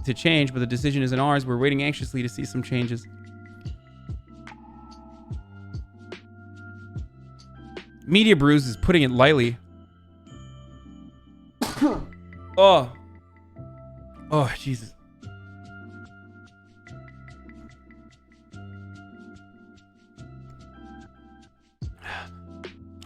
to change, but the decision isn't ours. We're waiting anxiously to see some changes. Media Brews is putting it lightly. Oh, Jesus.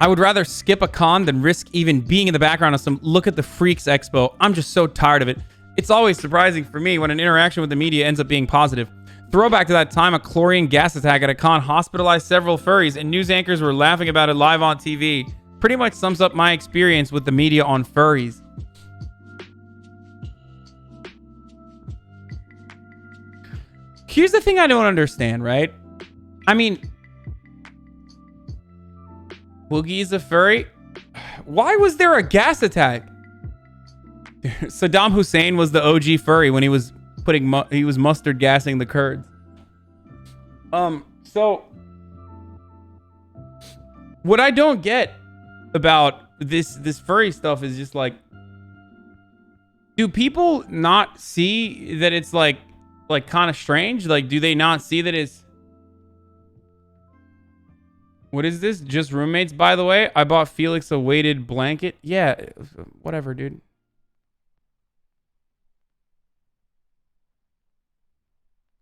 I would rather skip a con than risk even being in the background of some look at the freaks expo. I'm just so tired of it. It's always surprising for me when an interaction with the media ends up being positive. Throwback to that time a chlorine gas attack at a con hospitalized several furries and news anchors were laughing about it live on TV. Pretty much sums up my experience with the media on furries. Here's the thing I don't understand, right? I mean, Woogie's a furry. Why was there a gas attack? Saddam Hussein was the OG furry when he was mustard gassing the Kurds. So what I don't get about this furry stuff is just like, do people not see that it's like kind of strange? Like, do they not see that it's... What is this? Just roommates, by the way. I bought Felix a weighted blanket. Yeah, whatever, dude.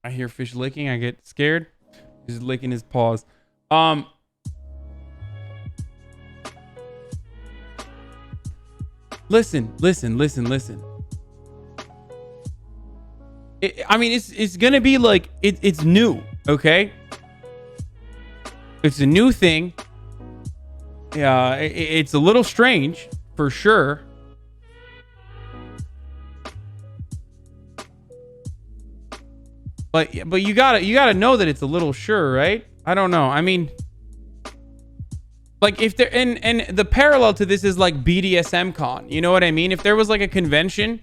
I hear fish licking. I get scared. He's licking his paws. Listen. I mean, it's gonna be like it's new, okay? It's a new thing. Yeah, it's a little strange for sure. But you gotta know that it's a little sure, right? I don't know. I mean, like if there and the parallel to this is like BDSM con. You know what I mean? If there was like a convention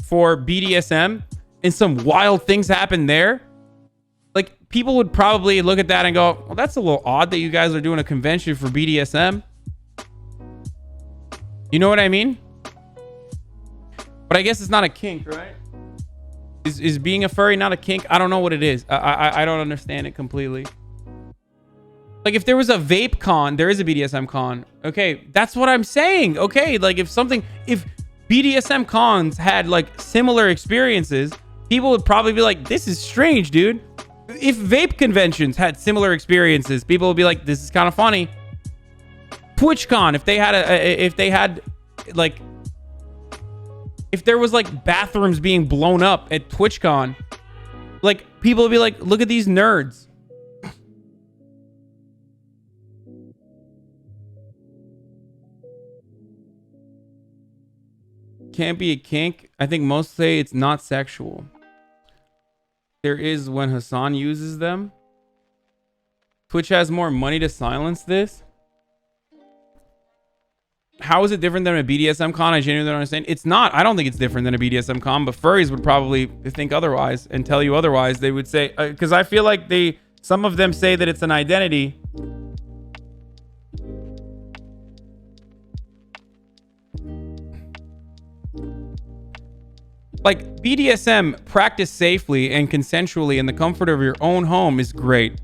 for BDSM and some wild things happen there, like people would probably look at that and go, well, that's a little odd that you guys are doing a convention for BDSM. You know what I mean? But I guess it's not a kink, right? Is being a furry not a kink? I don't know what it is. I don't understand it completely. Like if there was a vape con, there is a BDSM con. Okay, that's what I'm saying. Okay, like if BDSM cons had like similar experiences, people would probably be like, this is strange, dude. If vape conventions had similar experiences, people would be like, this is kind of funny. TwitchCon, if there was like bathrooms being blown up at TwitchCon, like people would be like, look at these nerds. Can't be a kink. I think most say it's not sexual. There is when Hasan uses them. Twitch has more money to silence this. How is it different than a BDSM con? I genuinely don't understand. It's not. I don't think it's different than a BDSM con, but furries would probably think otherwise and tell you otherwise. They would say, because I feel like some of them say that it's an identity. Like BDSM practiced safely and consensually in the comfort of your own home is great.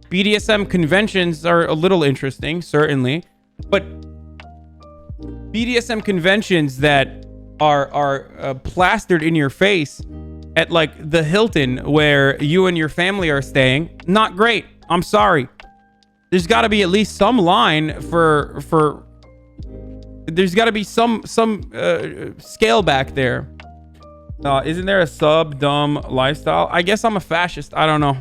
BDSM conventions are a little interesting, certainly, but BDSM conventions that are plastered in your face at like the Hilton where you and your family are staying, not great. I'm sorry. There's got to be at least some line for there's got to be some scale back there. Isn't there a sub-dumb lifestyle? I guess I'm a fascist. I don't know.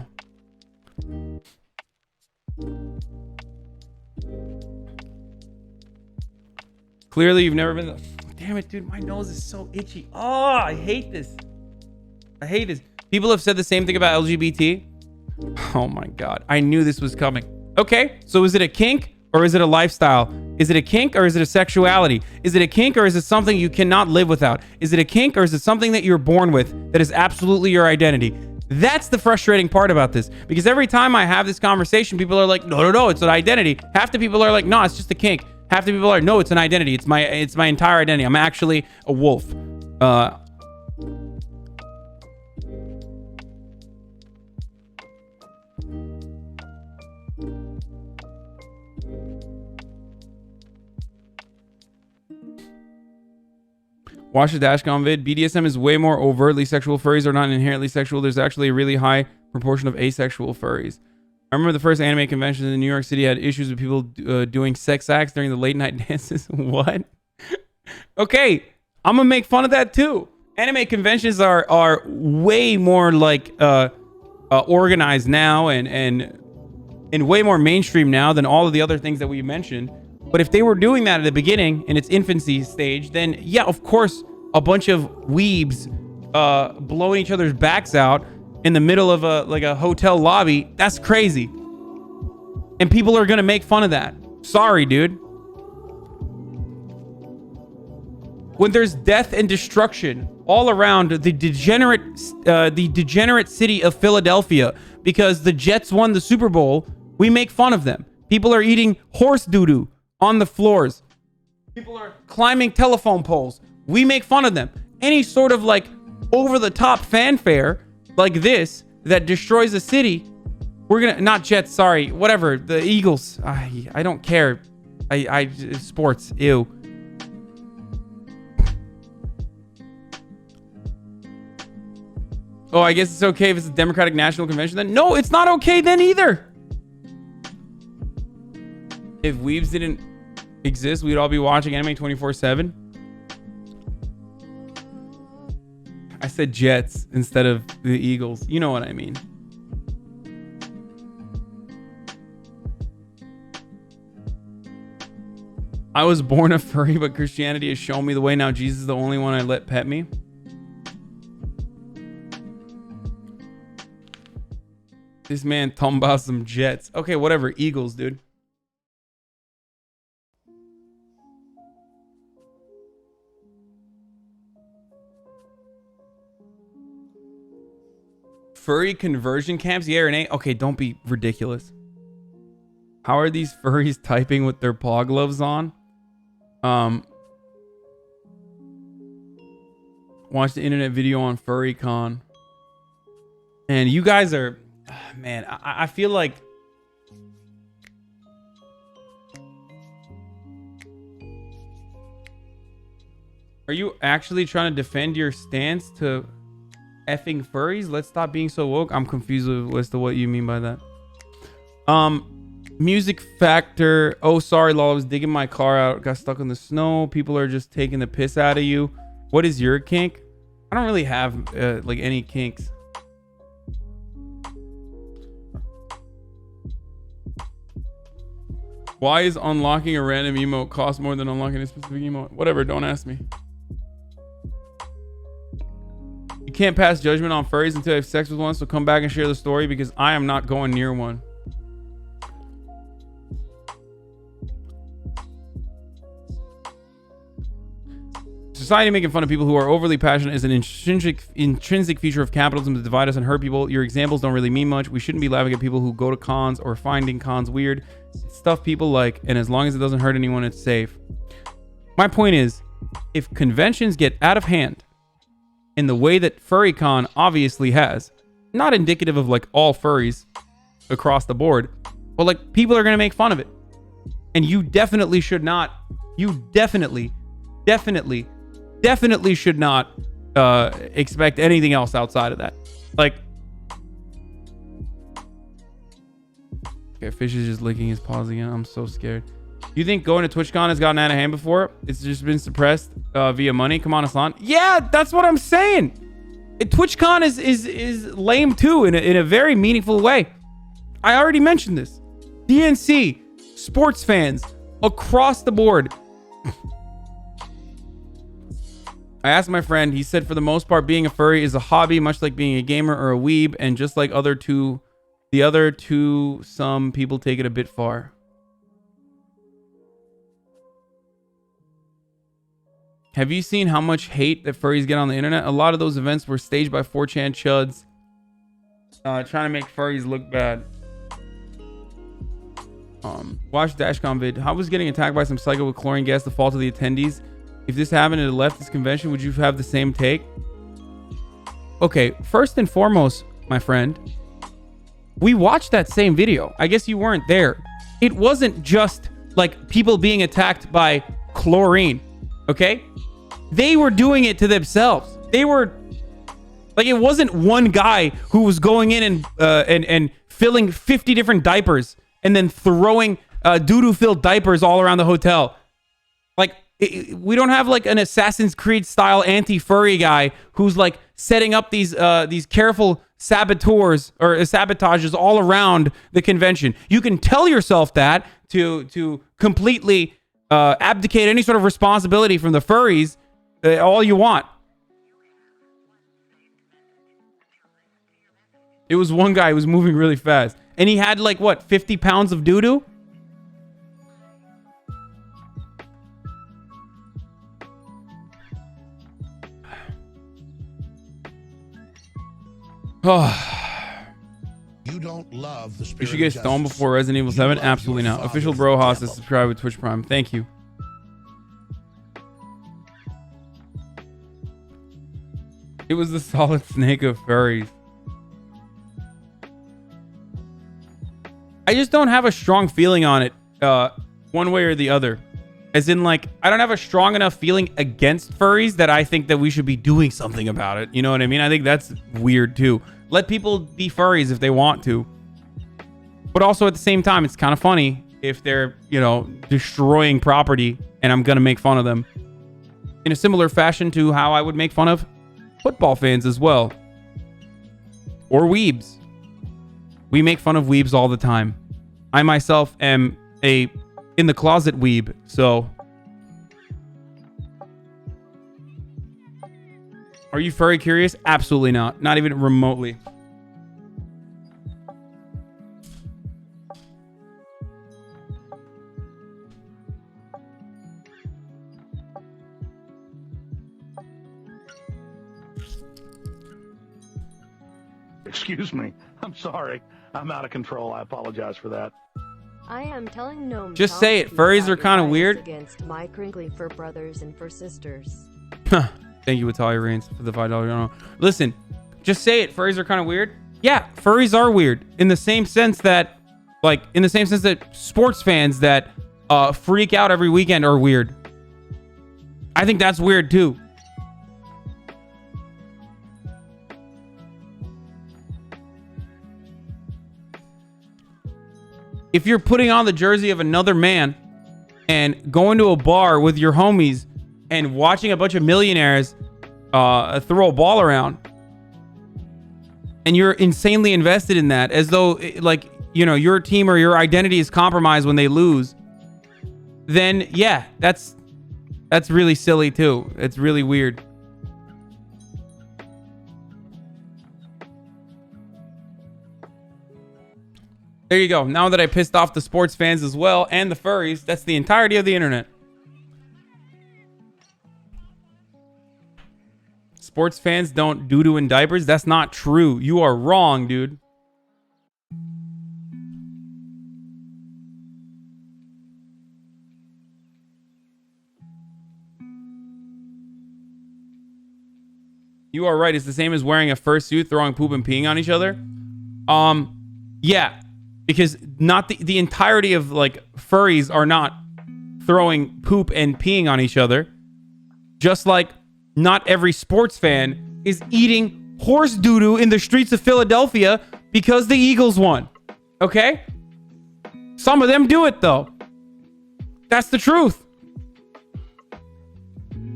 Clearly, you've never been... Damn it, dude. My nose is so itchy. Oh, I hate this. I hate this. People have said the same thing about LGBT. Oh, my God. I knew this was coming. Okay, so is it a kink or is it a lifestyle? Is it a kink or is it a sexuality? Is it a kink or is it something you cannot live without? Is it a kink or is it something that you're born with that is absolutely your identity? That's the frustrating part about this, because every time I have this conversation, people are like, no, it's an identity. Half the people are like, no, it's just a kink. Half the people are, no, it's an identity. It's my entire identity. I'm actually a wolf. Watch the Dashcon vid. BDSM is way more overtly sexual. Furries are not inherently sexual. There's actually a really high proportion of asexual furries. I remember the first anime convention in New York City had issues with people doing sex acts during the late night dances. What? Okay, I'm gonna make fun of that too. Anime conventions are way more like organized now and way more mainstream now than all of the other things that we mentioned. But if they were doing that at the beginning in its infancy stage, then yeah, of course, a bunch of weebs blowing each other's backs out in the middle of a hotel lobby, that's crazy. And people are gonna make fun of that. Sorry, dude. When there's death and destruction all around the degenerate city of Philadelphia because the Jets won the Super Bowl, we make fun of them. People are eating horse doo-doo on the floors. People are climbing telephone poles. We make fun of them. Any sort of like over-the-top fanfare like this that destroys a city, we're gonna, not Jets, sorry, whatever, the Eagles. I don't care. Sports, ew. Oh, I guess it's okay if it's a Democratic National Convention then? No, it's not okay then either. If weebs didn't exist, we'd all be watching anime 24/7. I said Jets instead of the Eagles. You know what I mean. I was born a furry, but Christianity has shown me the way. Now Jesus is the only one I let pet me. This man talking about some Jets. Okay, whatever. Eagles, dude. Furry conversion camps? Yeah or nay? Okay, don't be ridiculous. How are these furries typing with their paw gloves on? Watch the internet video on FurryCon. And you guys are... Man, I feel like... Are you actually trying to defend your stance to effing furries? Let's stop being so woke. I'm confused as to what you mean by that. Music factor. Oh, sorry, lol. I was digging my car out. Got stuck in the snow. People are just taking the piss out of you. What is your kink? I don't really have like any kinks. Why is unlocking a random emote cost more than unlocking a specific emote? Whatever, don't ask me. You can't pass judgment on furries until you have sex with one, so come back and share the story because I am not going near one. Society making fun of people who are overly passionate is an intrinsic feature of capitalism to divide us and hurt people. Your examples don't really mean much. We shouldn't be laughing at people who go to cons or finding cons weird. It's stuff people like, and as long as it doesn't hurt anyone, it's safe. My point is, if conventions get out of hand in the way that FurryCon obviously has, not indicative of like all furries across the board, but like people are going to make fun of it. And you definitely should not, you definitely should not expect anything else outside of that. Like, okay, Fish is just licking his paws again. I'm so scared. You think going to TwitchCon has gotten out of hand before? It's just been suppressed via money. Come on, Hasan. Yeah, that's what I'm saying. TwitchCon is lame too in a very meaningful way. I already mentioned this. DNC, sports fans across the board. I asked my friend, he said for the most part being a furry is a hobby, much like being a gamer or a weeb, and just like the other two, some people take it a bit far. Have you seen how much hate that furries get on the internet? A lot of those events were staged by 4chan chuds trying to make furries look bad. Watch Dashcon vid. How was getting attacked by some psycho with chlorine gas the fault of the attendees? If this happened at a leftist convention, would you have the same take? Okay, first and foremost, my friend, we watched that same video. I guess you weren't there. It wasn't just like people being attacked by chlorine, okay? They were doing it to themselves. They were like, it wasn't one guy who was going in and filling 50 different diapers and then throwing doo-doo filled diapers all around the hotel. Like, we don't have like an Assassin's Creed style anti-furry guy who's like setting up these careful saboteurs or sabotages all around the convention. You can tell yourself that to completely abdicate any sort of responsibility from the furries all you want. It was one guy who was moving really fast. And he had like, what, 50 pounds of doo-doo? Oh. You don't love the spirit. You should get stoned before Resident Evil 7? Absolutely not. Official Bro Hoss is subscribed with Twitch Prime. Thank you. It was the Solid Snake of furries. I just don't have a strong feeling on it one way or the other. As in, like, I don't have a strong enough feeling against furries that I think that we should be doing something about it. You know what I mean? I think that's weird, too. Let people be furries if they want to. But also, at the same time, it's kind of funny if they're, you know, destroying property and I'm going to make fun of them. In a similar fashion to how I would make fun of football fans as well. Or weebs. We make fun of weebs all the time. I myself am a in the closet weeb, so. Are you furry curious? Absolutely not. Not even remotely. Excuse me. I'm sorry. I'm out of control. I apologize for that. I am telling Gnome. Just say it. Furries are kind of weird. Against my crinkly fur brothers and fur sisters. Thank you, Italia Reigns, for the $5. Listen, just say it. Furries are kind of weird. Yeah, furries are weird in the same sense that, sports fans that freak out every weekend are weird. I think that's weird too. If you're putting on the jersey of another man and going to a bar with your homies and watching a bunch of millionaires throw a ball around, and you're insanely invested in that, as though, like, you know, your team or your identity is compromised when they lose, then yeah, that's really silly too. It's really weird. There you go. Now that I pissed off the sports fans as well and the furries, that's the entirety of the internet. Sports fans don't doo-doo in diapers? That's not true. You are wrong, dude. You are right. It's the same as wearing a fursuit, throwing poop and peeing on each other. Yeah. Because not the entirety of, like, furries are not throwing poop and peeing on each other. Just like not every sports fan is eating horse doo-doo in the streets of Philadelphia because the Eagles won. Okay? Some of them do it, though. That's the truth.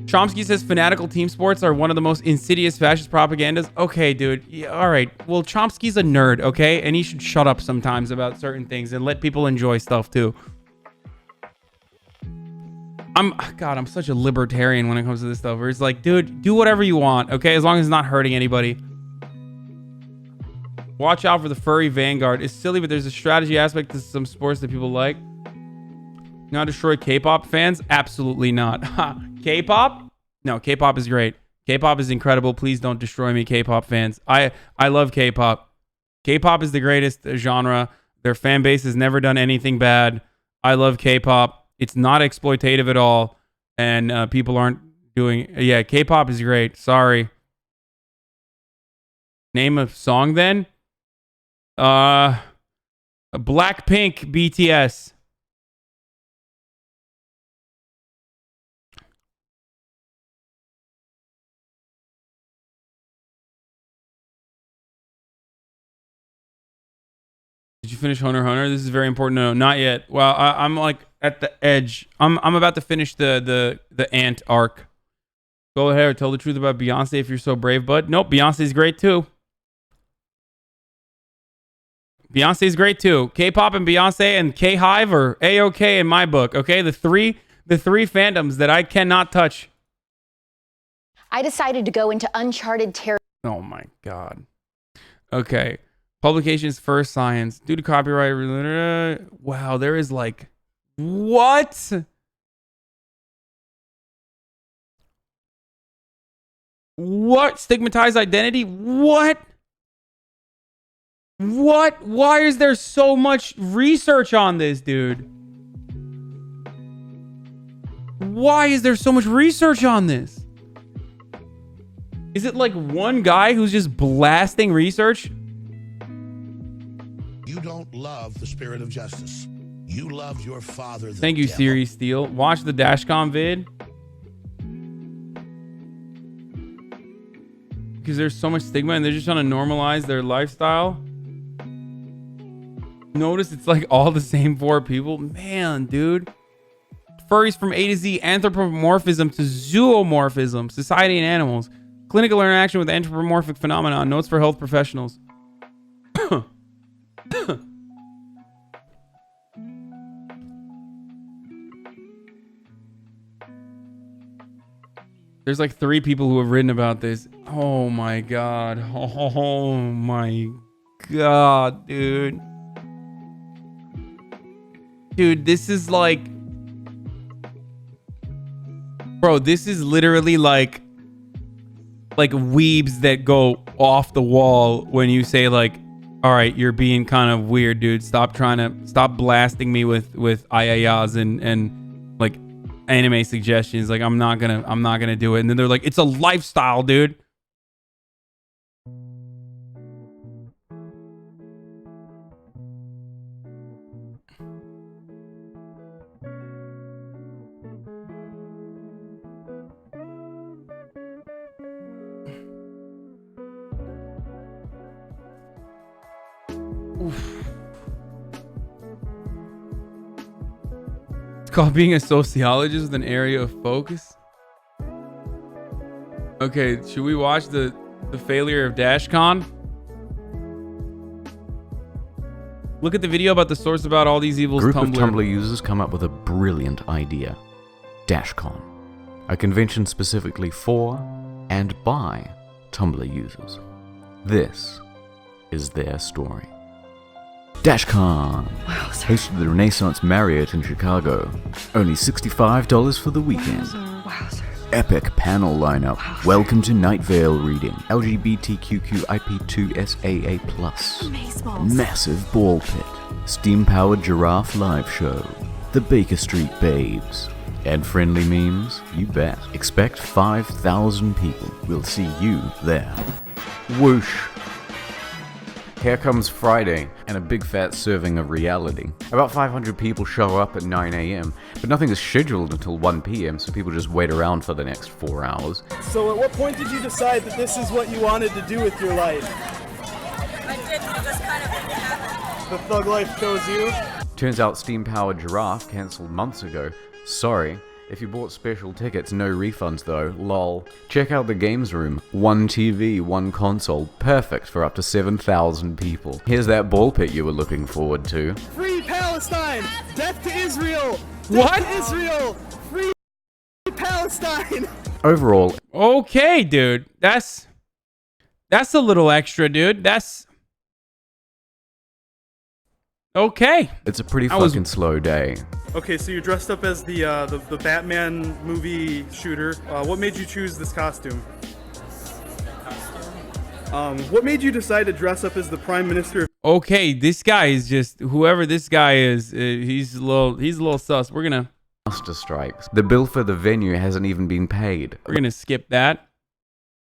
Chomsky says fanatical team sports are one of the most insidious fascist propagandas. Okay, dude. Yeah, all right. Well, Chomsky's a nerd, okay? And he should shut up sometimes about certain things and let people enjoy stuff, too. I'm such a libertarian when it comes to this stuff. Where it's like, dude, do whatever you want, okay? As long as it's not hurting anybody. Watch out for the furry vanguard. It's silly, but there's a strategy aspect to some sports that people like. Not destroy K-pop fans? Absolutely not. K-pop? No, K-pop is great. K-pop is incredible. Please don't destroy me, K-pop fans. I love K-pop. K-pop is the greatest genre. Their fan base has never done anything bad. I love K-pop. It's not exploitative at all. And people aren't doing... Yeah, K-pop is great. Sorry. Name a song then? Blackpink BTS. finish Hunter x Hunter? This is very important to know. Not yet. Well, I'm like at the edge. I'm about to finish the Ant arc. Go ahead, tell the truth about Beyonce if you're so brave, bud. Nope, Beyonce's great too. Beyonce's great too. K-pop and Beyonce and K-Hive are A-OK in my book. Okay, the three fandoms that I cannot touch. I decided to go into uncharted territory. Oh my god. Okay. Publications first science. Due to copyright. Wow, there is like what? What? Stigmatized identity? What? What? Why is there so much research on this, dude? Why is there so much research on this? Is it like one guy who's just blasting research? You don't love the spirit of justice. You love your father, the Thank you, devil. Siri Steele. Watch the Dashcom vid. Because there's so much stigma and they're just trying to normalize their lifestyle. Notice it's like all the same 4 people. Man, dude. Furries from A to Z, anthropomorphism to zoomorphism, society and animals, clinical interaction with anthropomorphic phenomenon, notes for health professionals. There's like 3 people who have written about this. Oh my god. Oh my god, dude. Dude, this is like... Bro, this is literally like weebs that go off the wall when you say like, all right, you're being kind of weird, dude. Stop blasting me with ayayas and like anime suggestions. Like I'm not gonna do it. And then they're like, it's a lifestyle, dude. It's called being a sociologist with an area of focus. Okay, should we watch the failure of DashCon? Look at the video about the source about all these evils. Group Tumblr. of Tumblr users come up with a brilliant idea. DashCon, a convention specifically for and by Tumblr users. This is their story. DashCon, hosted at the Renaissance Marriott in Chicago. Only $65 for the weekend. Epic panel lineup. Welcome to Night Vale reading. LGBTQIP2SAA+. Massive ball pit. Steam-powered giraffe live show. The Baker Street Babes. And friendly memes? You bet. Expect 5,000 people. We'll see you there. Whoosh. Here comes Friday, and a big fat serving of reality. About 500 people show up at 9 AM, but nothing is scheduled until 1 PM, so people just wait around for the next 4 hours. So at what point did you decide that this is what you wanted to do with your life? I did, it just kind of happened. The thug life chose you? Turns out Steam-powered giraffe cancelled months ago. Sorry. If you bought special tickets, no refunds though, lol. Check out the games room. 1 TV, 1 console, perfect for up to 7,000 people. Here's that ball pit you were looking forward to. Free Palestine! Death to Israel! What? Death to Israel! Free Palestine! Overall, Okay, dude. That's a little extra, dude. That's okay. it's a pretty I was- fucking slow day. Okay, so you're dressed up as the Batman movie shooter. What made you choose this costume? What made you decide to dress up as the Prime Minister? Okay, this guy is just whoever this guy is. He's a little sus. We're gonna Master strikes. The bill for the venue hasn't even been paid. skip that.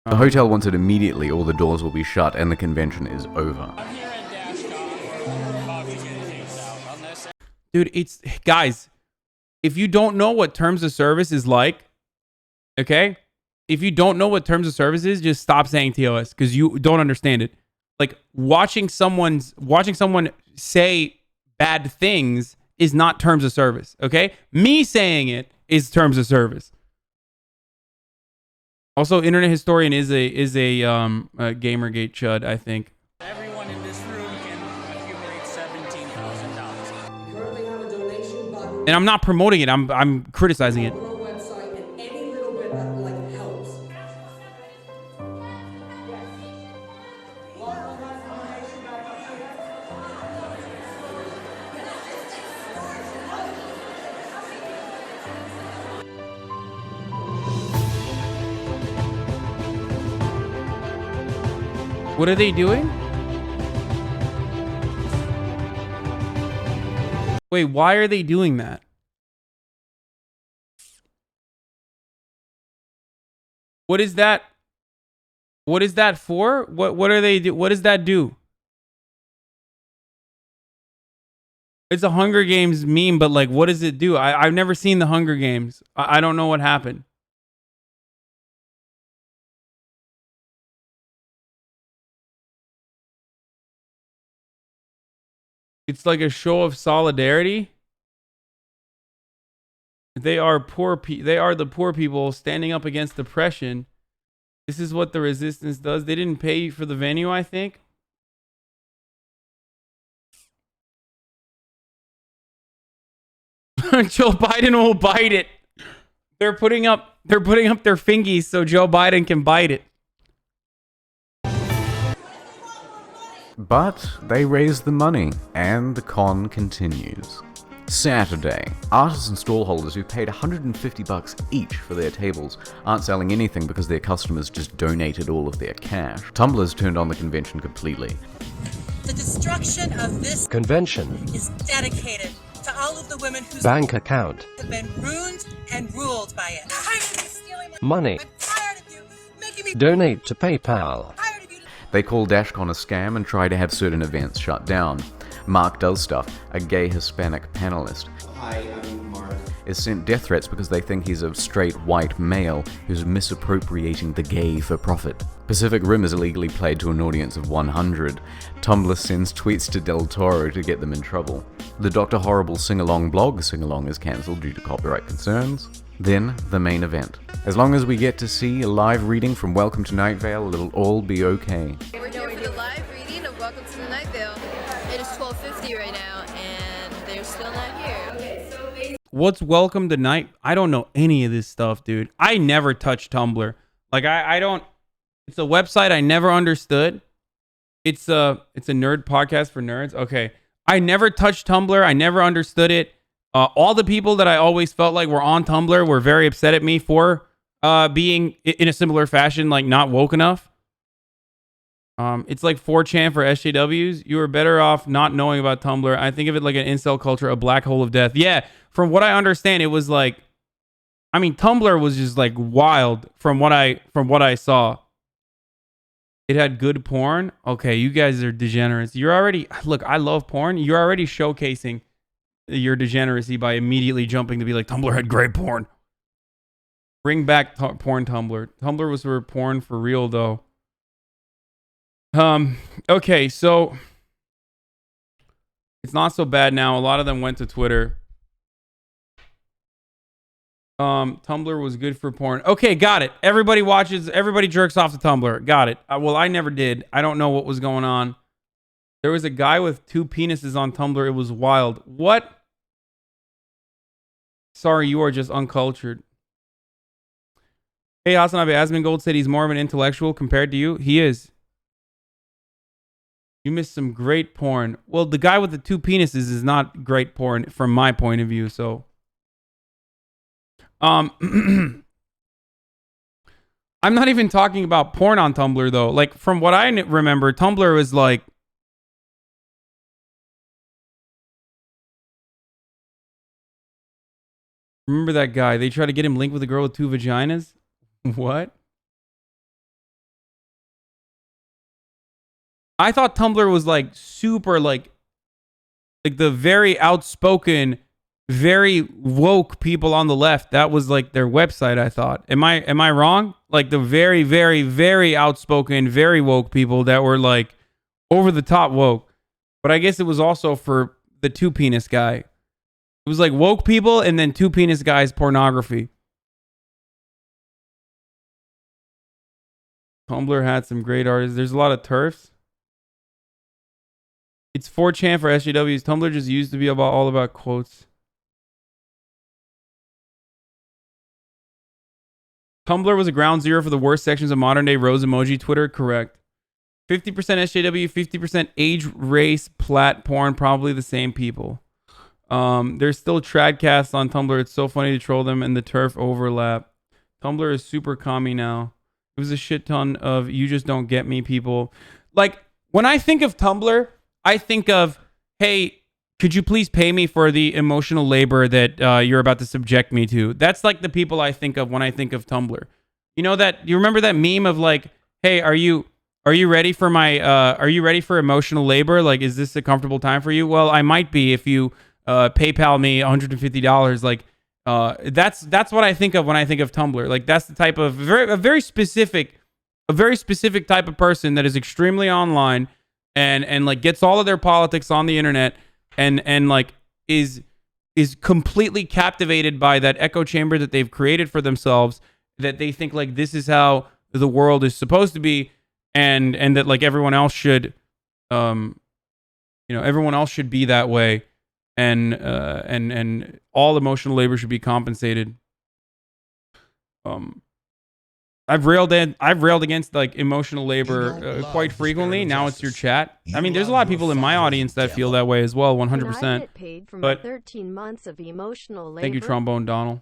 The hotel wants it immediately or the doors will be shut and the convention is over. Dude, it's guys, if you don't know what terms of service is like, okay? If you don't know what terms of service is, just stop saying TOS because you don't understand it. Like watching someone say bad things is not terms of service. Okay, me saying it is terms of service. Also, internet historian is a Gamergate chud, I think. Everyone in this room can accumulate $17,000. Currently have a donation button. And I'm not promoting it. I'm criticizing it. Website, and any little bit like helps. What are they doing? Wait, why are they doing that? What is that? What is that for? What are they do? What does that do? It's a Hunger Games meme, but like, what does it do? I've never seen the Hunger Games. I don't know what happened. It's like a show of solidarity. They are they are the poor people standing up against oppression. This is what the resistance does. They didn't pay for the venue, I think. Joe Biden will bite it. They're putting up their fingies so Joe Biden can bite it. But they raise the money, and the con continues. Saturday, artists and stallholders who paid $150 each for their tables aren't selling anything because their customers just donated all of their cash. Tumblr's turned on the convention completely. The destruction of this convention is dedicated to all of the women whose bank account have been ruined and ruled by it. I'm tired of you stealing my money. I'm tired of you making me donate to PayPal. They call DashCon a scam and try to have certain events shut down. Mark Does Stuff, a gay Hispanic panelist, is sent death threats because they think he's a straight white male who's misappropriating the gay for profit. Pacific Rim is illegally played to an audience of 100. Tumblr sends tweets to Del Toro to get them in trouble. The Dr. Horrible sing-along blog sing-along is cancelled due to copyright concerns. Then, the main event. As long as we get to see a live reading from Welcome to Night Vale, it'll all be okay. We're here for the live reading of Welcome to the Night Vale. It is 12:50 right now, and they're still not here. What's Welcome to Night? I don't know any of this stuff, dude. I never touched Tumblr. Like, I don't... It's a website I never understood. It's a nerd podcast for nerds. Okay. I never touched Tumblr. I never understood it. All the people that I always felt like were on Tumblr were very upset at me for being in a similar fashion, like not woke enough. It's like 4chan for SJWs. You are better off not knowing about Tumblr. I think of it like an incel culture, a black hole of death. Yeah, from what I understand, it was like, I mean, Tumblr was just like wild from what I saw. It had good porn. Okay, you guys are degenerates. You're already, look, I love porn. You're already showcasing your degeneracy by immediately jumping to be like, Tumblr had great porn. Bring back porn Tumblr. Tumblr was for porn for real though. Okay, so it's not so bad now. A lot of them went to Twitter. Tumblr was good for porn. Okay, got it. Everybody jerks off to Tumblr. Got it. Well, I never did. I don't know what was going on. There was a guy with 2 penises on Tumblr. It was wild. What? Sorry, you are just uncultured. Hey, HasanAbi, Asmongold said he's more of an intellectual compared to you. He is. You missed some great porn. Well, the guy with the 2 penises is not great porn from my point of view, so. I'm not even talking about porn on Tumblr, though. Like, from what I remember, Tumblr was like, remember that guy? They tried to get him linked with a girl with 2 vaginas? What? I thought Tumblr was like super like the very outspoken, very woke people on the left. That was like their website, I thought. Am I wrong? Like the very, very, very outspoken, very woke people that were like, over the top woke. But I guess it was also for the two penis guy. It was like woke people and then two penis guys pornography. Tumblr had some great artists. There's a lot of TERFs. It's 4chan for SJWs. Tumblr just used to be all about quotes. Tumblr was a ground zero for the worst sections of modern day rose emoji Twitter. Correct. 50% SJW, 50% age, race, plat, porn. Probably the same people. There's still tradcasts on Tumblr. It's so funny to troll them and the TERF overlap. Tumblr is super commie now. It was a shit ton of you just don't get me people. Like, when I think of Tumblr, I think of, hey, could you please pay me for the emotional labor that you're about to subject me to? That's like the people I think of when I think of Tumblr. You know that, you remember that meme of like, hey, are you ready for my, are you ready for emotional labor? Like, is this a comfortable time for you? Well, I might be if you PayPal me $150. Like, that's what I think of when I think of Tumblr. Like, that's the type of a very specific type of person that is extremely online and like gets all of their politics on the internet and like is completely captivated by that echo chamber that they've created for themselves, that they think like this is how the world is supposed to be, and that like everyone else should everyone else should be that way. And all emotional labor should be compensated. I've railed against like emotional labor quite frequently. Now it's your chat. I mean, there's a lot of people in my audience that feel that way as well, 100%. I get paid for my 13 months of emotional labor. Thank you, Trombone Donald.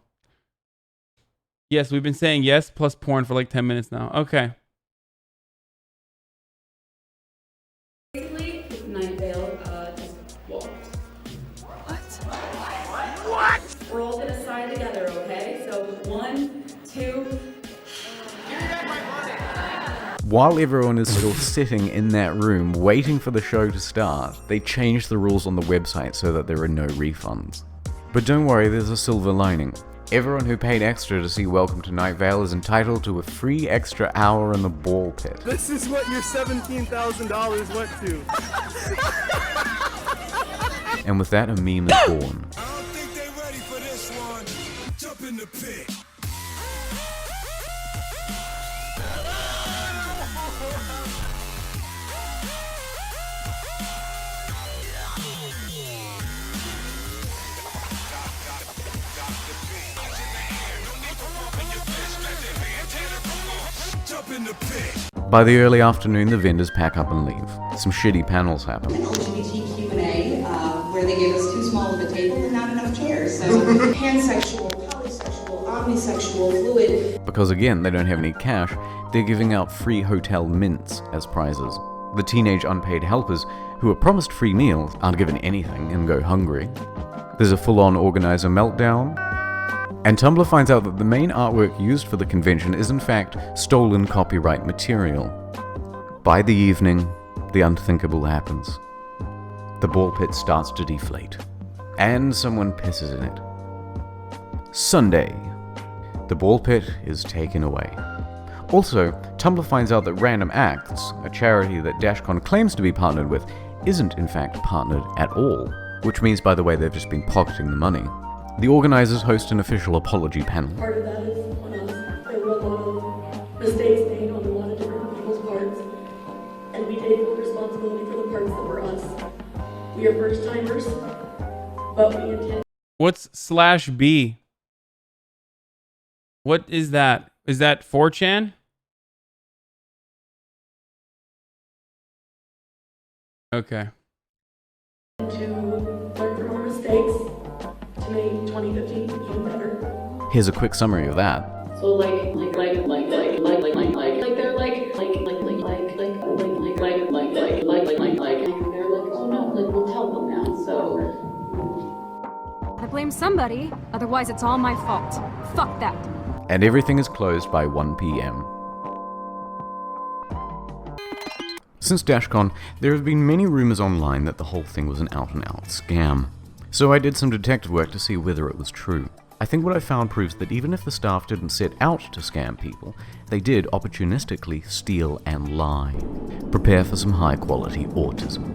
Yes, we've been saying yes plus porn for like 10 minutes now. Okay. Basically, Night Vale just walked. What? We're all gonna sign together, okay? So 1, 2. While everyone is still sitting in that room waiting for the show to start, they changed the rules on the website so that there are no refunds. But don't worry, there's a silver lining. Everyone who paid extra to see Welcome to Night Vale is entitled to a free extra hour in the ball pit. This is what your $17,000 went to. And with that, a meme is born. I don't think they're ready for this one. Jump in the pit. By the early afternoon, the vendors pack up and leave. Some shitty panels happen. LGBT Q&A, where they gave us too small of a table and not enough chairs. So pansexual, polysexual, omnisexual, fluid. Because again, they don't have any cash, they're giving out free hotel mints as prizes. The teenage unpaid helpers, who are promised free meals, aren't given anything and go hungry. There's a full-on organizer meltdown. And Tumblr finds out that the main artwork used for the convention is in fact stolen copyright material. By the evening, the unthinkable happens. The ball pit starts to deflate, and someone pisses in it. Sunday, the ball pit is taken away. Also, Tumblr finds out that Random Acts, a charity that Dashcon claims to be partnered with, isn't in fact partnered at all, which means, by the way, they've just been pocketing the money. The organizers host an official apology panel. Part of that is on us. There were a lot of mistakes made on a lot of different people's parts, and we take full responsibility for the parts that were us. We are first timers, but we intend. What's /B? What is that? Is that 4chan? Okay. To learn from our mistakes to make 2015 even better. Here's a quick summary of that. So they're oh no, we'll tell them now. So I blame somebody, otherwise it's all my fault. Fuck that. And everything is closed by 1 p.m. Since Dashcon, there have been many rumors online that the whole thing was an out-and-out scam. So I did some detective work to see whether it was true. I think what I found proves that even if the staff didn't set out to scam people, they did opportunistically steal and lie. Prepare for some high-quality autism.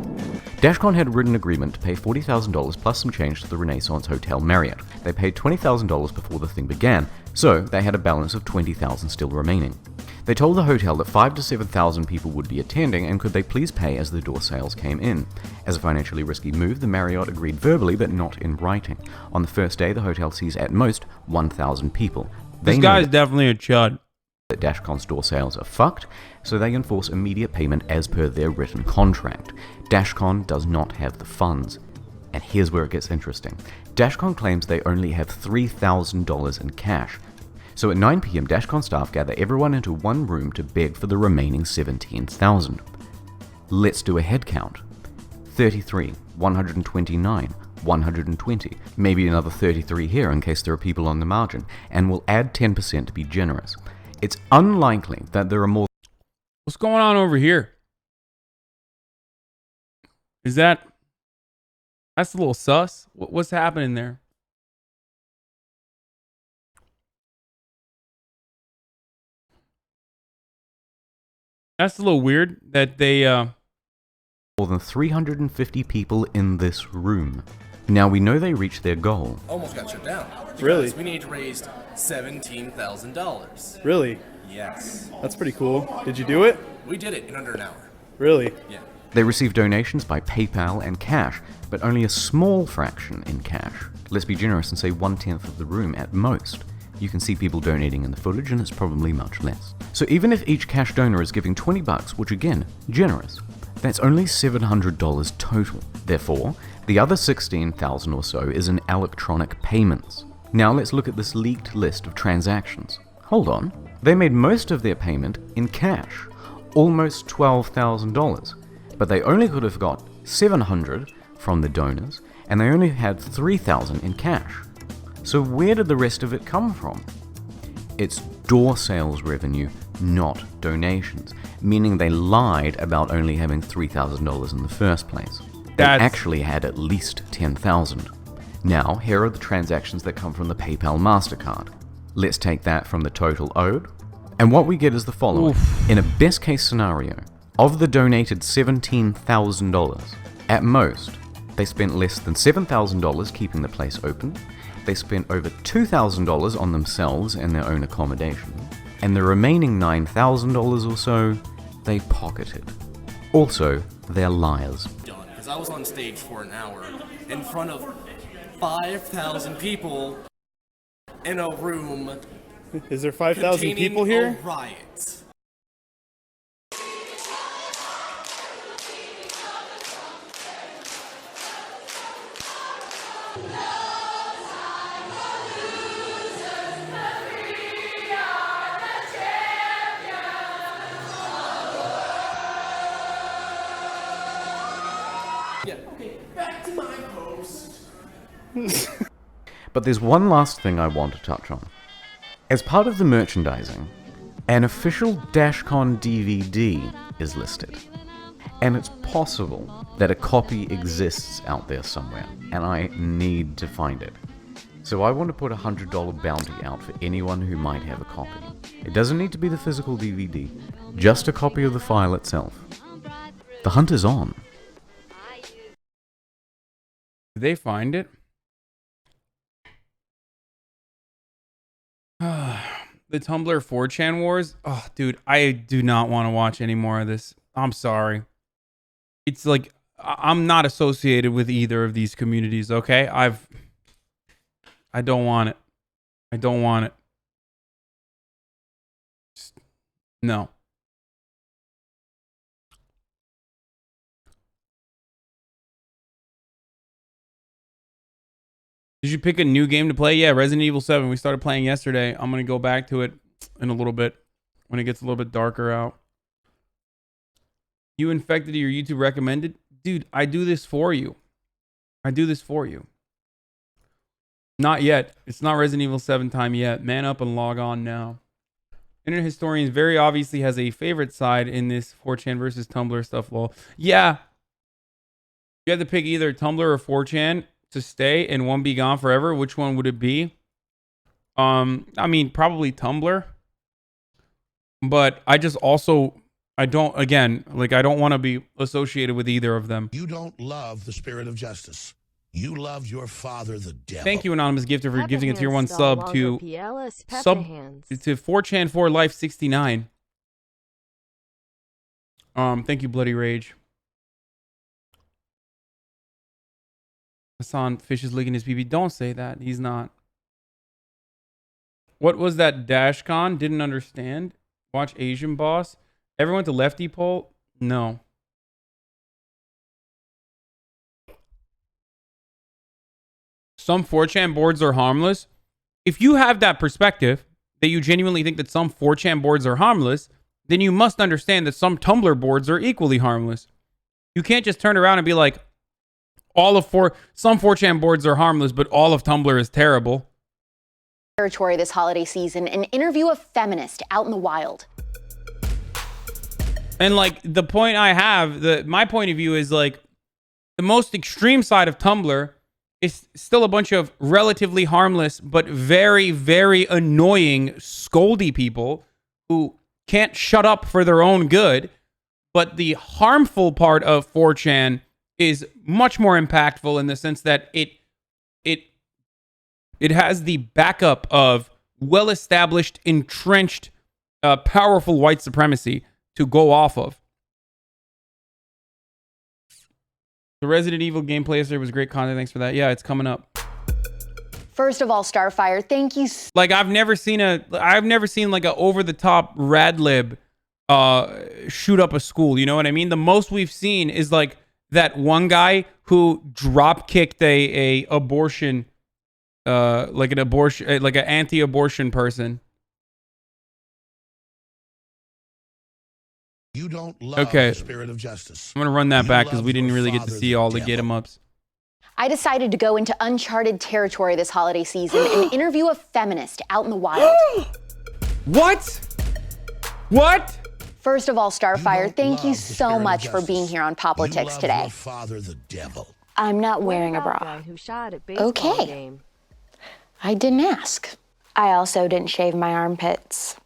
Dashcon had a written agreement to pay $40,000 plus some change to the Renaissance Hotel Marriott. They paid $20,000 before the thing began, so they had a balance of $20,000 still remaining. They told the hotel that 5,000 to 7,000 people would be attending and could they please pay as the door sales came in. As a financially risky move, the Marriott agreed verbally but not in writing. On the first day, the hotel sees at most 1,000 people. This guy's definitely a chud. That Dashcon's door sales are fucked, so they enforce immediate payment as per their written contract. Dashcon does not have the funds. And here's where it gets interesting. Dashcon claims they only have $3,000 in cash. So at 9 p.m, Dashcon staff gather everyone into one room to beg for the remaining 17,000. Let's do a head count. 33, 129, 120, maybe another 33 here in case there are people on the margin, and we'll add 10% to be generous. It's unlikely that there are more. What's going on over here? Is that's a little sus? What's happening there? That's a little weird that they more than 350 people in this room. Now we know they reached their goal. Almost got shut down. Really? We need to raise $17,000. Really? Yes. That's pretty cool. Did you do it? We did it in under an hour. Really? Yeah. They received donations by PayPal and cash, but only a small fraction in cash. Let's be generous and say 1/10 of the room at most. You can see people donating in the footage and it's probably much less. So even if each cash donor is giving $20, which again, generous, that's only $700 total. Therefore, the other 16,000 or so is in electronic payments. Now let's look at this leaked list of transactions. Hold on. They made most of their payment in cash, almost $12,000, but they only could have got $700 from the donors, and they only had $3,000 in cash. So where did the rest of it come from? It's door sales revenue, not donations, meaning they lied about only having $3,000 in the first place. They actually had at least $10,000. Now, here are the transactions that come from the PayPal MasterCard. Let's take that from the total owed, and what we get is the following. In a best case scenario, of the donated $17,000, at most, they spent less than $7,000 keeping the place open. They spent over $2,000 on themselves and their own accommodation, and the remaining $9,000 or so, they pocketed. Also, they're liars. Because I was on stage for an hour in front of 5,000 people in a room. Is there 5,000 people here? A riot. Yeah, okay, back to my post. But there's one last thing I want to touch on. As part of the merchandising, an official Dashcon DVD is listed. And it's possible that a copy exists out there somewhere, and I need to find it. So I want to put a $100 bounty out for anyone who might have a copy. It doesn't need to be the physical DVD, just a copy of the file itself. The hunt is on. Did they find it? The Tumblr 4chan wars? Oh, dude, I do not want to watch any more of this. I'm sorry. It's like, I'm not associated with either of these communities, okay? I don't want it. I don't want it. Just, no. Did you pick a new game to play? Yeah, Resident Evil 7. We started playing yesterday. I'm going to go back to it in a little bit when it gets a little bit darker out. You infected your YouTube recommended? Dude, I do this for you. I do this for you. Not yet. It's not Resident Evil 7 time yet. Man up and log on now. Internet Historians very obviously has a favorite side in this 4chan versus Tumblr stuff, lol. Yeah. You had to pick either Tumblr or 4chan to stay and one be gone forever. Which one would it be? I mean, probably Tumblr. But I just also, I don't want to be associated with either of them. You don't love the spirit of justice. You love your father, the devil. Thank you, Anonymous Gifter, for gifting a tier 1 spelled sub to longer PLS sub Hands. to 4chan 4 Life 69. Thank you, Bloody Rage. Hassan Fish is licking his pee. Don't say that. He's not. What was that DashCon? Didn't understand. Watch Asian Boss. Everyone to Lefty Poll? No. Some 4chan boards are harmless. If you have that perspective, that you genuinely think that some 4chan boards are harmless, then you must understand that some Tumblr boards are equally harmless. You can't just turn around and be like, some 4chan boards are harmless, but all of Tumblr is terrible. Territory this holiday season, an interview of feminist out in the wild. And like the point I have, my point of view is like the most extreme side of Tumblr is still a bunch of relatively harmless but very, very annoying scoldy people who can't shut up for their own good. But the harmful part of 4chan is much more impactful in the sense that it has the backup of well-established, entrenched, powerful white supremacy to go off of. The Resident Evil gameplay yesterday was great content. Thanks for that. Yeah, it's coming up. First of all, Starfire, thank you. Like I've never seen like a over-the-top radlib shoot up a school. You know what I mean? The most we've seen is like that one guy who drop kicked a abortion, like an anti-abortion person. You don't love the spirit of justice. I'm gonna run that back because we didn't really get to see all the get 'em ups. I decided to go into uncharted territory this holiday season and interview a feminist out in the wild. What? First of all, Starfire, thank you so much for being here on Politics today. Your father, the devil. I'm not wearing a bra. Who shot at baseball Okay. game. I didn't ask. I also didn't shave my armpits.